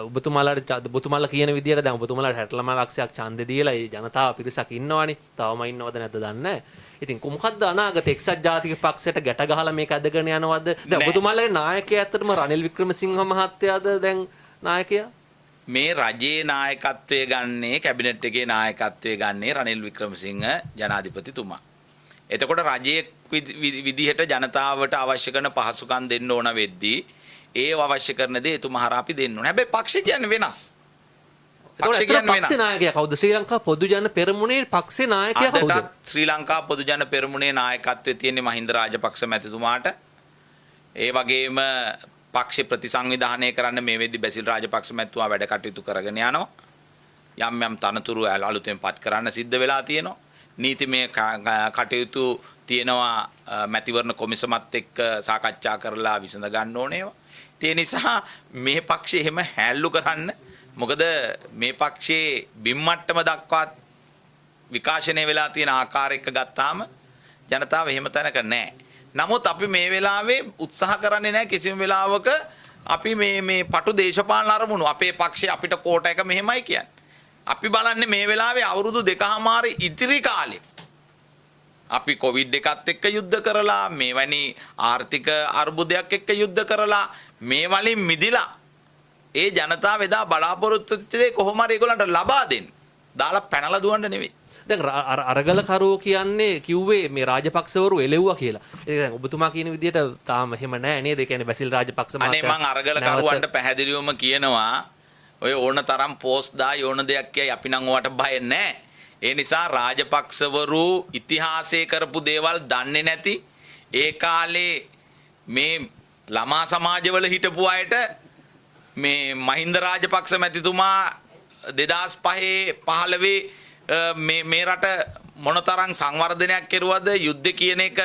ඔබතුමාලා කියන විදියට දැන් ඔබතුමාලාට 69 ලක්ෂයක් ඡන්දෙ දීලා ඒ ජනතාව පිරිසක් ඉන්නවනේ. තවම ඉන්නවද නැද්ද දන්නේ නැහැ. ඉතින් මොකද්ද අනාගතේ එක්සත් ජාතික පක්ෂයට ගැට ගහලා මේක අදගෙන යනවද? දැන් ඔබතුමාලාගේ නායකයා ඇත්තටම රනිල් වික්‍රමසිංහ මහත්තයාද දැන් නායකයා? මේ රජයේ නායකත්වය ගන්නේ කැබිනට් එකේ නායකත්වය ගන්නේ රනිල් වික්‍රමසිංහ ජනාධිපතිතුමා. එතකොට රජයේ විදිහට ජනතාවට අවශ්‍ය කරන පහසුකම් දෙන්න ඕන වෙද්දී ඒව අවශ්‍ය කරන දේ එතුමා හරහා අපි දෙන්න ඕන. හැබැයි පක්ෂ කියන්නේ වෙනස්. පක්ෂ කියන්නේ වෙනස්. පක්ෂ නායකයා කවුද? ශ්‍රී ලංකා පොදු ජන පෙරමුණේ පක්ෂේ නායකයා කවුද? අදටත් ශ්‍රී ලංකා පොදු ජන පෙරමුණේ නායකත්වයේ තියෙන මහින්ද රාජපක්ෂ මැතිතුමාට ඒ වගේම පක්ෂ ප්‍රතිසංවිධානය කරන්න මේ වෙද්දි බැසිල් රාජපක්ෂ මැතිතුමා වැඩ කටයුතු කරගෙන යනවා. යම් තනතුරු අලුතෙන් පත් කරන්න සිද්ධ වෙලා තියෙනවා. නීතිමය කටයුතු තියෙනවා මැතිවරණ කොමිසමත් එක්ක සාකච්ඡා කරලා විසඳ ගන්න ඕනේවා. ඒ නිසා මේ පක්ෂය එහෙම හැල්ලු කරන්න මොකද මේ පක්ෂයේ බිම්මට්ටම දක්වා විකාශනය වෙලා තියෙන ආකාරය එක්ක ගත්තාම ජනතාව එහෙම තැනක නැහැ. නමුත් අපි මේ වෙලාවේ උත්සාහ කරන්නේ නැහැ කිසිම වෙලාවක අපි මේ පටු දේශපාලන අරමුණු අපේ පක්ෂය අපිට කෝට එක මෙහෙමයි කියන්නේ. අපි බලන්නේ මේ වෙලාවේ අවුරුදු 2කමාර ඉදිරි කාලේ අපි කොවිඩ් එකත් එක්ක යුද්ධ කරලා මේවැනි ආර්ථික අර්බුදයක් එක්ක යුද්ධ කරලා මේ වලින් මිදිලා ඒ ජනතාව එදා බලාපොරොත්තු වෙච්ච දේ කොහොම හරි ඒගොල්ලන්ට ලබා දෙන්න. දාලා පැනලා දුවන්න නෙවෙයි. දැන් අරගල කරෝ කියන්නේ කිව්වේ මේ රාජපක්ෂවරු එලෙව්වා කියලා. ඒක දැන් ඔබතුමා කියන විදිහට තාම එහෙම නැහැ නේද? ඒ කියන්නේ බැසිල් රාජපක්ෂ මහත්තයා අනේ මං අරගල කරුවන්ට පැහැදිලිවම කියනවා ඔය ඕන තරම් පෝස්ට් දායි ඕන දෙයක් කියයි අපි නම් ඔයාට බය නැහැ. ඒ නිසා රාජපක්ෂවරු ඉතිහාසයේ කරපු දේවල් දන්නේ නැති ඒ කාලේ මේ ළමා සමාජවල හිටපු අයට මේ මහින්ද රාජපක්ෂ මැතිතුමා 2005 මේ රට මොනතරම් සංවර්ධනයක් කෙරුවද යුද්ධ කියන එක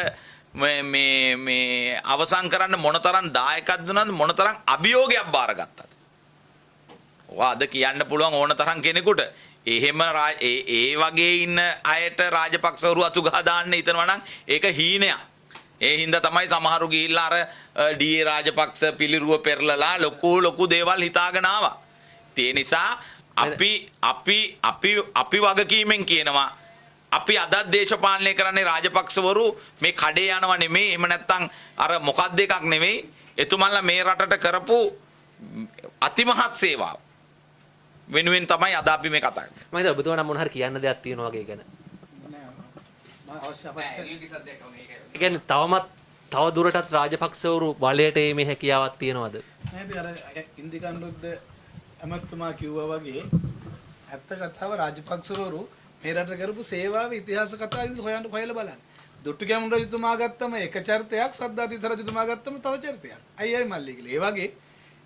මේ අවසන් කරන්න මොනතරම් දායකත්ව දුන්නද මොනතරම් අභියෝගයක් බාරගත්තද ඔයා අද කියන්න පුළුවන් ඕන තරම් කෙනෙකුට එහෙම ඒ වගේ ඉන්න අයට රාජපක්ෂවරු අතු ගහ දාන්න හිතනවා නම් ඒක හීනයක්. ඒ හින්දා තමයි සමහරු ගිහිල්ලා අර ඩී.ඒ. රාජපක්ෂ පිළිරුව පෙරලලා ලොකු දේවල් හිතාගෙන ආවා. ඒ නිසා අපි වගකීමෙන් කියනවා අපි අදත් දේශපාලනය කරන්නේ රාජපක්ෂවරු මේ කඩේ යනවා නෙමෙයි එහෙම නැත්නම් අර මොකක්ද එකක් නෙමෙයි එතුමන්ලා මේ රටට කරපු අතිමහත් සේවාව වෙනුවෙන් තමයි අද අපි මේ කතා කරන්නේ. මම හිතුවා ඔබතුමාට මොන හරි කියන්න දෙයක් තියෙනවා වගේ ගැන. ඒ කියන්නේ තව දුරටත් රාජපක්ෂවරු බලයට එීමේ හැකියාවක් තියෙනවද? නේද අර ඉන්දිකන්දුද්ද ඇමතුමා කිව්වා වගේ ඇත්ත කතාව රාජපක්ෂවරු මේ රටට කරපු සේවාවේ ඉතිහාස කතා ඉදිරි හොයලා බලන්න. දුටුගැමුණු රජතුමා ගත්තම එක චරිතයක්, සද්ධාතිස්ස රජතුමා ගත්තම තව චරිතයක්. අයියයි මල්ලි කියලා. ඒ වගේ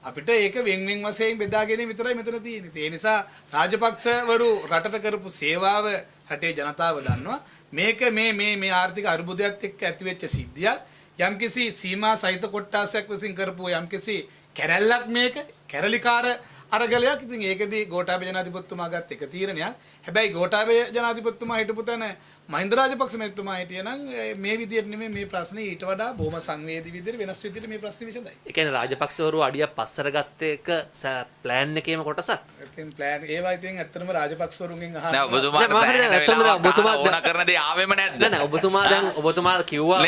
අපිට ඒක වෙන් වශයෙන් බෙදා ගැනීම විතරයි මෙතන තියෙන්නේ. ඒ නිසා රාජපක්ෂවරු රටට කරපු සේවාව රටේ ජනතාව දන්නවා. මේක මේ ආර්ථික අර්බුදයක් එක්ක ඇතිවෙච්ච සිද්ධියක්. යම්කිසි සීමා සහිත කොට්ටාසයක් විසින් කරපු යම්කිසි කැරැල්ලක් මේක කැරලිකාර අරගලයක්. ඉතින් ඒකදී ගෝඨාභය ජනාධිපතිතුමා ගත්ත එක තීරණයක්. හැබැයි ගෝඨාභය ජනාධිපතිතුමා හිටපු තැන මහින්ද රාජපක්ෂ මහත්මයා හිටියනම් මේ විදියට නෙමෙයි මේ ප්‍රශ්නේ ඊට වඩා බොහොම සංවේදී විදියට වෙනස් විදියට මේ ප්‍රශ්නේ විසඳයි. ඒ කියන්නේ රාජපක්ෂවරු අඩියක් පස්සට ගත්ත එක ප්ලෑන් එකේම කොටසක්. ඉතින් ප්ලෑන් ඒවා ඉතින් ඇත්තටම රාජපක්ෂවරුන්ගෙන් නෑ අහන්න. ඔබතුමාට ඕන කරන දේ ආවෙම නැද්ද? නෑ ඔබතුමා කිව්වා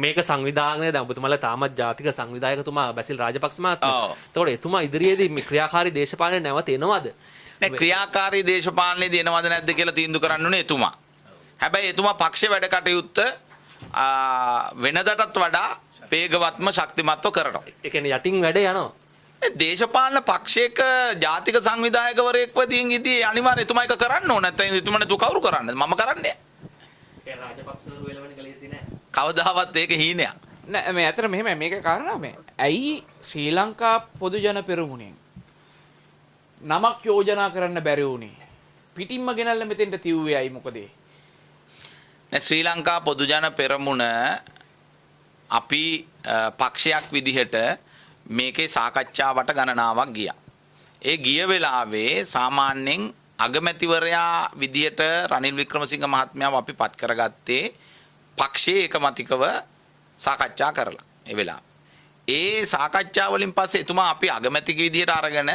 මේක සංවිධානය දැන් ඔබතුමාලා තාමත් ජාතික සංවිධායකතුමා බැසිල් රාජපක්ෂ මහත්මයා. එතකොට එතුමා ඉදිරියේදී මේ ක්‍රියාකාරී දේශපාලනය නැවත එනවද? නෑ ක්‍රියාකාරී දේශපාලනයේදී එනවද නැද්ද කියලා තීන්දුව කරන්න ඕනේ එතුමා. හැබැයි එතුමා පක්ෂ වැඩ කටයුත්ත වෙනදටත් වඩා වේගවත්ම ශක්තිමත්ව කරනවා. ඒ කියන්නේ යටින් වැඩ යනවා. දේශපාලන පක්ෂයක ජාතික සංවිධායකවරයෙක්ව තියෙන ඉදී අනිවාර්යයෙන් එතුමා එක කරන්න ඕන. නැත්නම් එතුමා නේතු කවුරු කරන්නද? මම කරන්නේ. ඒ රාජපක්ෂවරු වෙලවණ කලේසි නෑ. කවදාවත් ඒක හීනයක්. නෑ මේ අතර මෙහෙම මේක කාරණා මේ. ඇයි ශ්‍රී ලංකා පොදු ජන පෙරමුණෙන් නමක් යෝජනා කරන්න බැරි වුණේ? පිටින්ම ගෙනල්ලා මෙතෙන්ට තිව්වේ ඇයි මොකද? ශ්‍රී ලංකා පොදු ජන පෙරමුණ අපි පක්ෂයක් විදිහට මේකේ සාකච්ඡාවට ගණනාවක් ගියා. ඒ ගිය වෙලාවේ සාමාන්‍යයෙන් අගමැතිවරයා විදිහට රනිල් වික්‍රමසිංහ මහත්මයාව අපි පත් කරගත්තේ පක්ෂයේ එකමතිකව සාකච්ඡා කරලා. ඒ වෙලාව. ඒ සාකච්ඡා වලින් පස්සේ එතුමා අපි අගමැතික විදිහට අරගෙන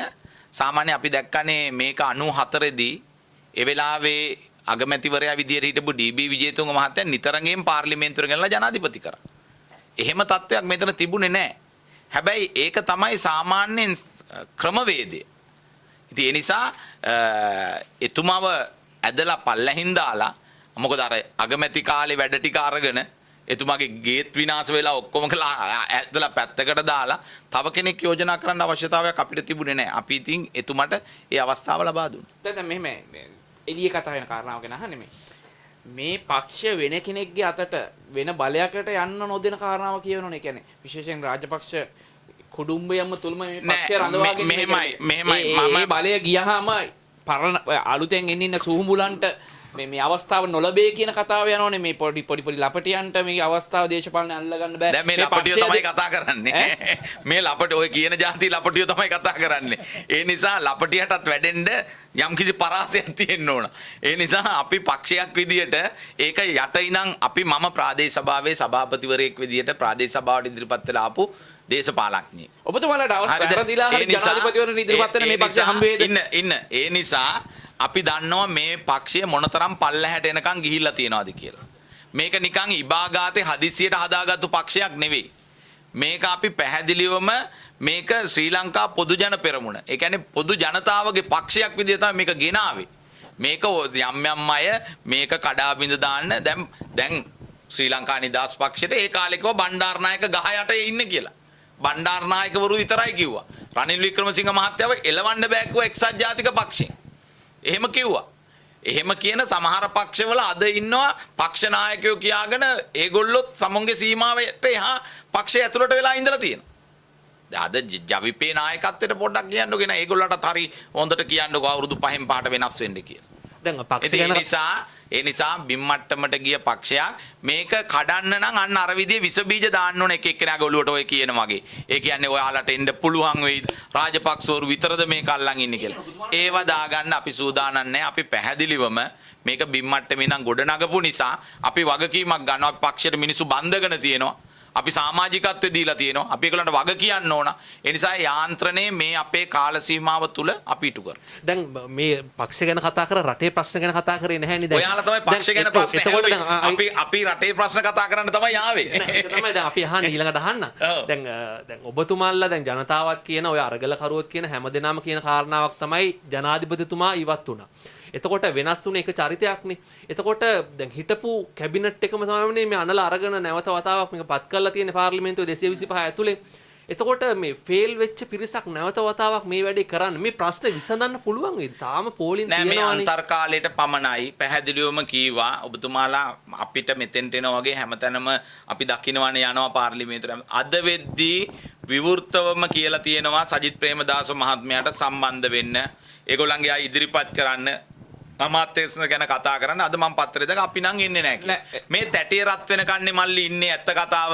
සාමාන්‍ය අපි දැක්කනේ මේක 94 දී ඒ වෙලාවේ අගමැතිවරයා විදියට හිටපු ඩී.බී. විජේතුංග මහත්තයා නිතරගෙන් පාර්ලිමේන්තුවට ගෙනලා ජනාධිපති කරා. එහෙම තත්ත්වයක් මෙතන තිබුණේ නැහැ. හැබැයි ඒක තමයි සාමාන්‍යයෙන් ක්‍රමවේදය. ඉතින් ඒ නිසා එතුමාව ඇදලා පල්ලෙහින් දාලා මොකද අර අගමැති කාලේ වැඩ ටික අරගෙන එතුමාගේ ගේට් විනාශ වෙලා ඔක්කොම ඇදලා පැත්තකට දාලා තව කෙනෙක් යෝජනා කරන්න අවශ්‍යතාවයක් අපිට තිබුණේ නැහැ. අපි ඉතින් එතුමට ඒ අවස්ථාව ලබා දුන්නා. දැන් මෙහෙම එළිය කතා වෙන කාරණාව ගැන අහන්නේ මේ පක්ෂ වෙන කෙනෙක්ගේ අතට වෙන බලයකට යන්න නොදෙන කාරණාව කියවනෝනේ. කියන්නේ විශේෂයෙන් රාජපක්ෂ කුඩුම්බයම තුලම මේ පක්ෂය රඳවාගෙන මෙහෙමයි බලය ගියහම පරණ අලුතෙන් එන්න සුහුඹුලන්ට මේ අවස්ථාව නොලබේ කියන කතාව යනෝනේ. මේ පොඩි ලපටියන්ට මේ අවස්ථාව දේශපාලන අල්ලගන්න බෑ. දැන් මේ ලපටිය තමයි කතා කරන්නේ. මේ ලපට ඔය කියන જાති ලපටිය තමයි කතා කරන්නේ. ඒ නිසා ලපටියටත් වැඩෙන්න යම්කිසි පරාසයක් තියෙන්න ඕන. ඒ නිසා අපි පක්ෂයක් විදියට ඒක යට ඉඳන් අපි මම ප්‍රාදේශ සභාවේ සභාපතිවරයෙක් විදියට ප්‍රාදේශ සභාවට ඉදිරිපත් වෙලා ආපු දේශපාලඥයෙක්. ඔබතුමාලට අවස්ථාව දීලා හරි ජනාධිපතිවරණ ඉදිරිපත් වෙන මේ පක්ෂය හම්බ වේද? ඉන්න. ඒ නිසා අපි දන්නවා මේ පක්ෂය මොනතරම් පල්ලහැට එනකන් ගිහිල්ලා තියනවාද කියලා. මේක නිකන් ඉබාගාතේ හදිස්සියට හදාගත්තු පක්ෂයක් නෙවෙයි. මේක අපි පැහැදිලිවම මේක ශ්‍රී ලංකා පොදු ජන පෙරමුණ. ඒ කියන්නේ පොදු ජනතාවගේ පක්ෂයක් විදිහට තමයි මේක ගෙනාවේ. මේක යම් අය මේක කඩා බිඳ දාන්න දැන් ශ්‍රී ලංකා නිදහස් පක්ෂයට ඒ කාලේකව බණ්ඩාරනායක ගහ යට ඉන්නේ කියලා. බණ්ඩාරනායකවරු විතරයි කිව්වා. රනිල් වික්‍රමසිංහ මහත්තයාව එලවන්න බෑ කිව්වා එක්සත් ජාතික පක්ෂයෙන්. එහෙම කිව්වා. එහෙම කියන සමහර පක්ෂවල අද ඉන්නවා පක්ෂ නායකයෝ කියාගෙන ඒගොල්ලොත් සමුන්ගේ සීමාවට එහා පක්ෂය ඇතුළට වෙලා ඉඳලා තියෙනවා. දැන් අද ජවිපේ නායකත්වයට පොඩ්ඩක් කියන්නකෝ නේ. ඒගොල්ලන්ටත් හරි හොඳට කියන්නකෝ අවුරුදු 5න් පහට වෙනස් වෙන්න කියලා. දැන් පක්ෂ ගැන ඒ නිසා බිම්මට්ටමට ගිය පක්ෂයක් මේක කඩන්න නම් අන්න අර විදිහේ විස බීජ දාන්න ඕන එක එක්කෙනාගේ ඔළුවට ඔය කියන වගේ. ඒ කියන්නේ ඔයාලට එන්න පුළුවන් වෙයිද? රාජපක්ෂවරු විතරද මේක අල්ලන් ඉන්නේ කියලා. ඒව දාගන්න අපි සූදානම් නැහැ. අපි පැහැදිලිවම මේක බිම්මට්ටමේ ඉඳන් ගොඩ නගපු නිසා අපි වගකීමක් ගන්නවා. අපි පක්ෂයට මිනිස්සු බන්ධගෙන තියෙනවා. අපි සමාජිකත්වය දීලා තියෙනවා. අපි ඒගොල්ලන්ට වග කියන්න ඕන. ඒ නිසා යාන්ත්‍රණය මේ අපේ කාල සීමාව තුල අපි ඉටු කරමු. දැන් මේ පක්ෂ ගැන කතා කර රටේ ප්‍රශ්න ගැන කතා කරේ නැහැ නේද? ඔයාලා තමයි පක්ෂ ගැන ප්‍රශ්න අපි රටේ ප්‍රශ්න කතා කරන්න තමයි ආවේ. ඒක තමයි දැන් අපි අහන්නේ ඊළඟට අහන්න. දැන් ඔබතුමාලා දැන් ජනතාවත් කියන ඔය අරගල කරුවොත් කියන හැමදෙනාම කියන කාරණාවක් තමයි ජනාධිපතිතුමා ඉවත් වුණා. එතකොට වෙනස් වුණ එක චරිතයක්නේ. එතකොට දැන් හිටපු කැබිනට් එකම තමයි මේ අනල අරගෙන නැවත වතාවක් මේක පත් කරලා තියෙන පාර්ලිමේන්තුවේ 225 ඇතුලේ. එතකොට මේ ෆේල් වෙච්ච පිරිසක් නැවත වතාවක් මේ වැඩේ කරන්න මේ ප්‍රශ්නේ විසඳන්න පුළුවන් වෙයි. තාම පෝලින් නෑ මේ තියෙනවානේ. අන්තර්කාලයට පමණයි පැහැදිලිවම කීවා ඔබතුමාලා අපිට මෙතෙන්ට එනවා වගේ හැමතැනම අපි දකින්නවනේ යනවා පාර්ලිමේන්තුවට. අද වෙද්දී විවෘතවම කියලා තියෙනවා සජිත් ප්‍රේමදාස මහත්මයාට සම්බන්ධ වෙන්න. ඒගොල්ලන්ගේ ආ ඉදිරිපත් කරන්න අමාත්‍යස්න ගැන කතා කරන්න. අද මම පත්‍රේ දැක අපි නම් ඉන්නේ නෑ කියලා. මේ තැටිය රත් වෙන කන්නේ මල්ලි ඉන්නේ ඇත්ත කතාව.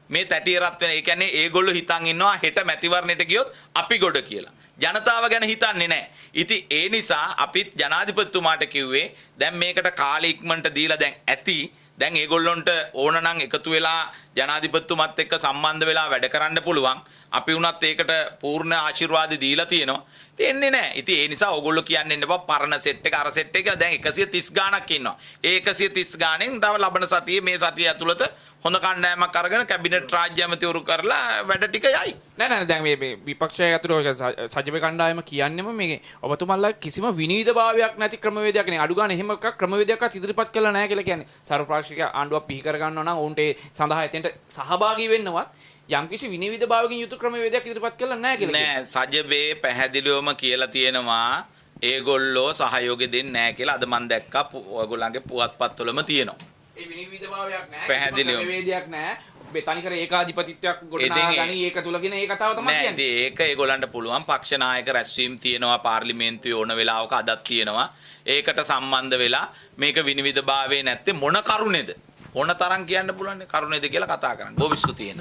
මේ තැටිය රත් වෙන. ඒ කියන්නේ ඒගොල්ලෝ හිතන් ඉන්නවා හෙට මැතිවරණයට ගියොත් අපි ගොඩ කියලා. ජනතාව ගැන හිතන්නේ නැහැ. ඉතින් ඒ නිසා අපිත් ජනාධිපතිතුමාට කිව්වේ දැන් මේකට කාලය ඉක්මනට දීලා දැන් ඇති. දැන් ඒගොල්ලොන්ට ඕන නම් එකතු වෙලා ජනාධිපතිතුමත් එක්ක සම්බන්ධ වෙලා වැඩ කරන්න පුළුවන්. අපි වුණත් ඒකට පූර්ණ ආශිර්වාද දීලා තියෙනවා. දෙන්නේ නැහැ. ඉතින් ඒ නිසා ඕගොල්ලෝ කියන්නේ ඉන්න බා පරණ සෙට් එක අර සෙට් එක දැන් 130 ගාණක් ඉන්නවා. ඒ 130 ගාණෙන් තව ලබන සතියේ මේ සතිය ඇතුළත හොඳ කණ්ඩායමක් අරගෙන කැබිනට් රාජ්‍ය ඇමතිවරු කරලා වැඩ ටික යයි. නෑ දැන් මේ විපක්ෂය ඇතුළේ සජිත කණ්ඩායම කියන්නේම මේ ඔබතුමාලා කිසිම විනීතභාවයක් නැති ක්‍රමවේදයක් නේ. අඩු ගන්න එහෙම එකක් ක්‍රමවේදයක්වත් ඉදිරිපත් කළා නැහැ කියලා කියන්නේ. සර්වපාක්ෂික ආණ්ඩුවක් පිහි කර ගන්නවා නම් උන්ට ඒ සඳහා එතෙන්ට සහභාගී වෙන්නවත් යම්කිසි විනීතභාවකින් යුතු ක්‍රමවේදයක් ඉදිරිපත් කළා නැහැ කියලා. නෑ සජබේ පැහැදිලිවම කියලා තියෙනවා ඒගොල්ලෝ සහයෝගය දෙන්නේ නැහැ කියලා. අද මම දැක්කා ඔයගොල්ලන්ගේ පුවත්පත්වලම තියෙනවා. ඒ විනීතභාවයක් නැහැ. පැහැදිලිවම ක්‍රමවේදයක් නැහැ. බෙතනිකර ඒකාධිපතිත්වයක් ගොඩනගා ගනි ඒක තුලගෙන ඒ කතාව තමයි කියන්නේ. නෑ ඉතින් ඒක ඒගොල්ලන්ට පුළුවන්. පක්ෂ නායක රැස්වීම තියෙනවා පාර්ලිමේන්තුවේ ඕන වෙලාවක අදත් තියෙනවා. ඒකට සම්බන්ධ වෙලා මේක විනිවිදභාවයේ නැත්තේ මොන කරුණේද? ඕන තරම් කියන්න පුළුවන් කරුණේද කියලා කතා කරන්න. බොහොම ස්තුතියි.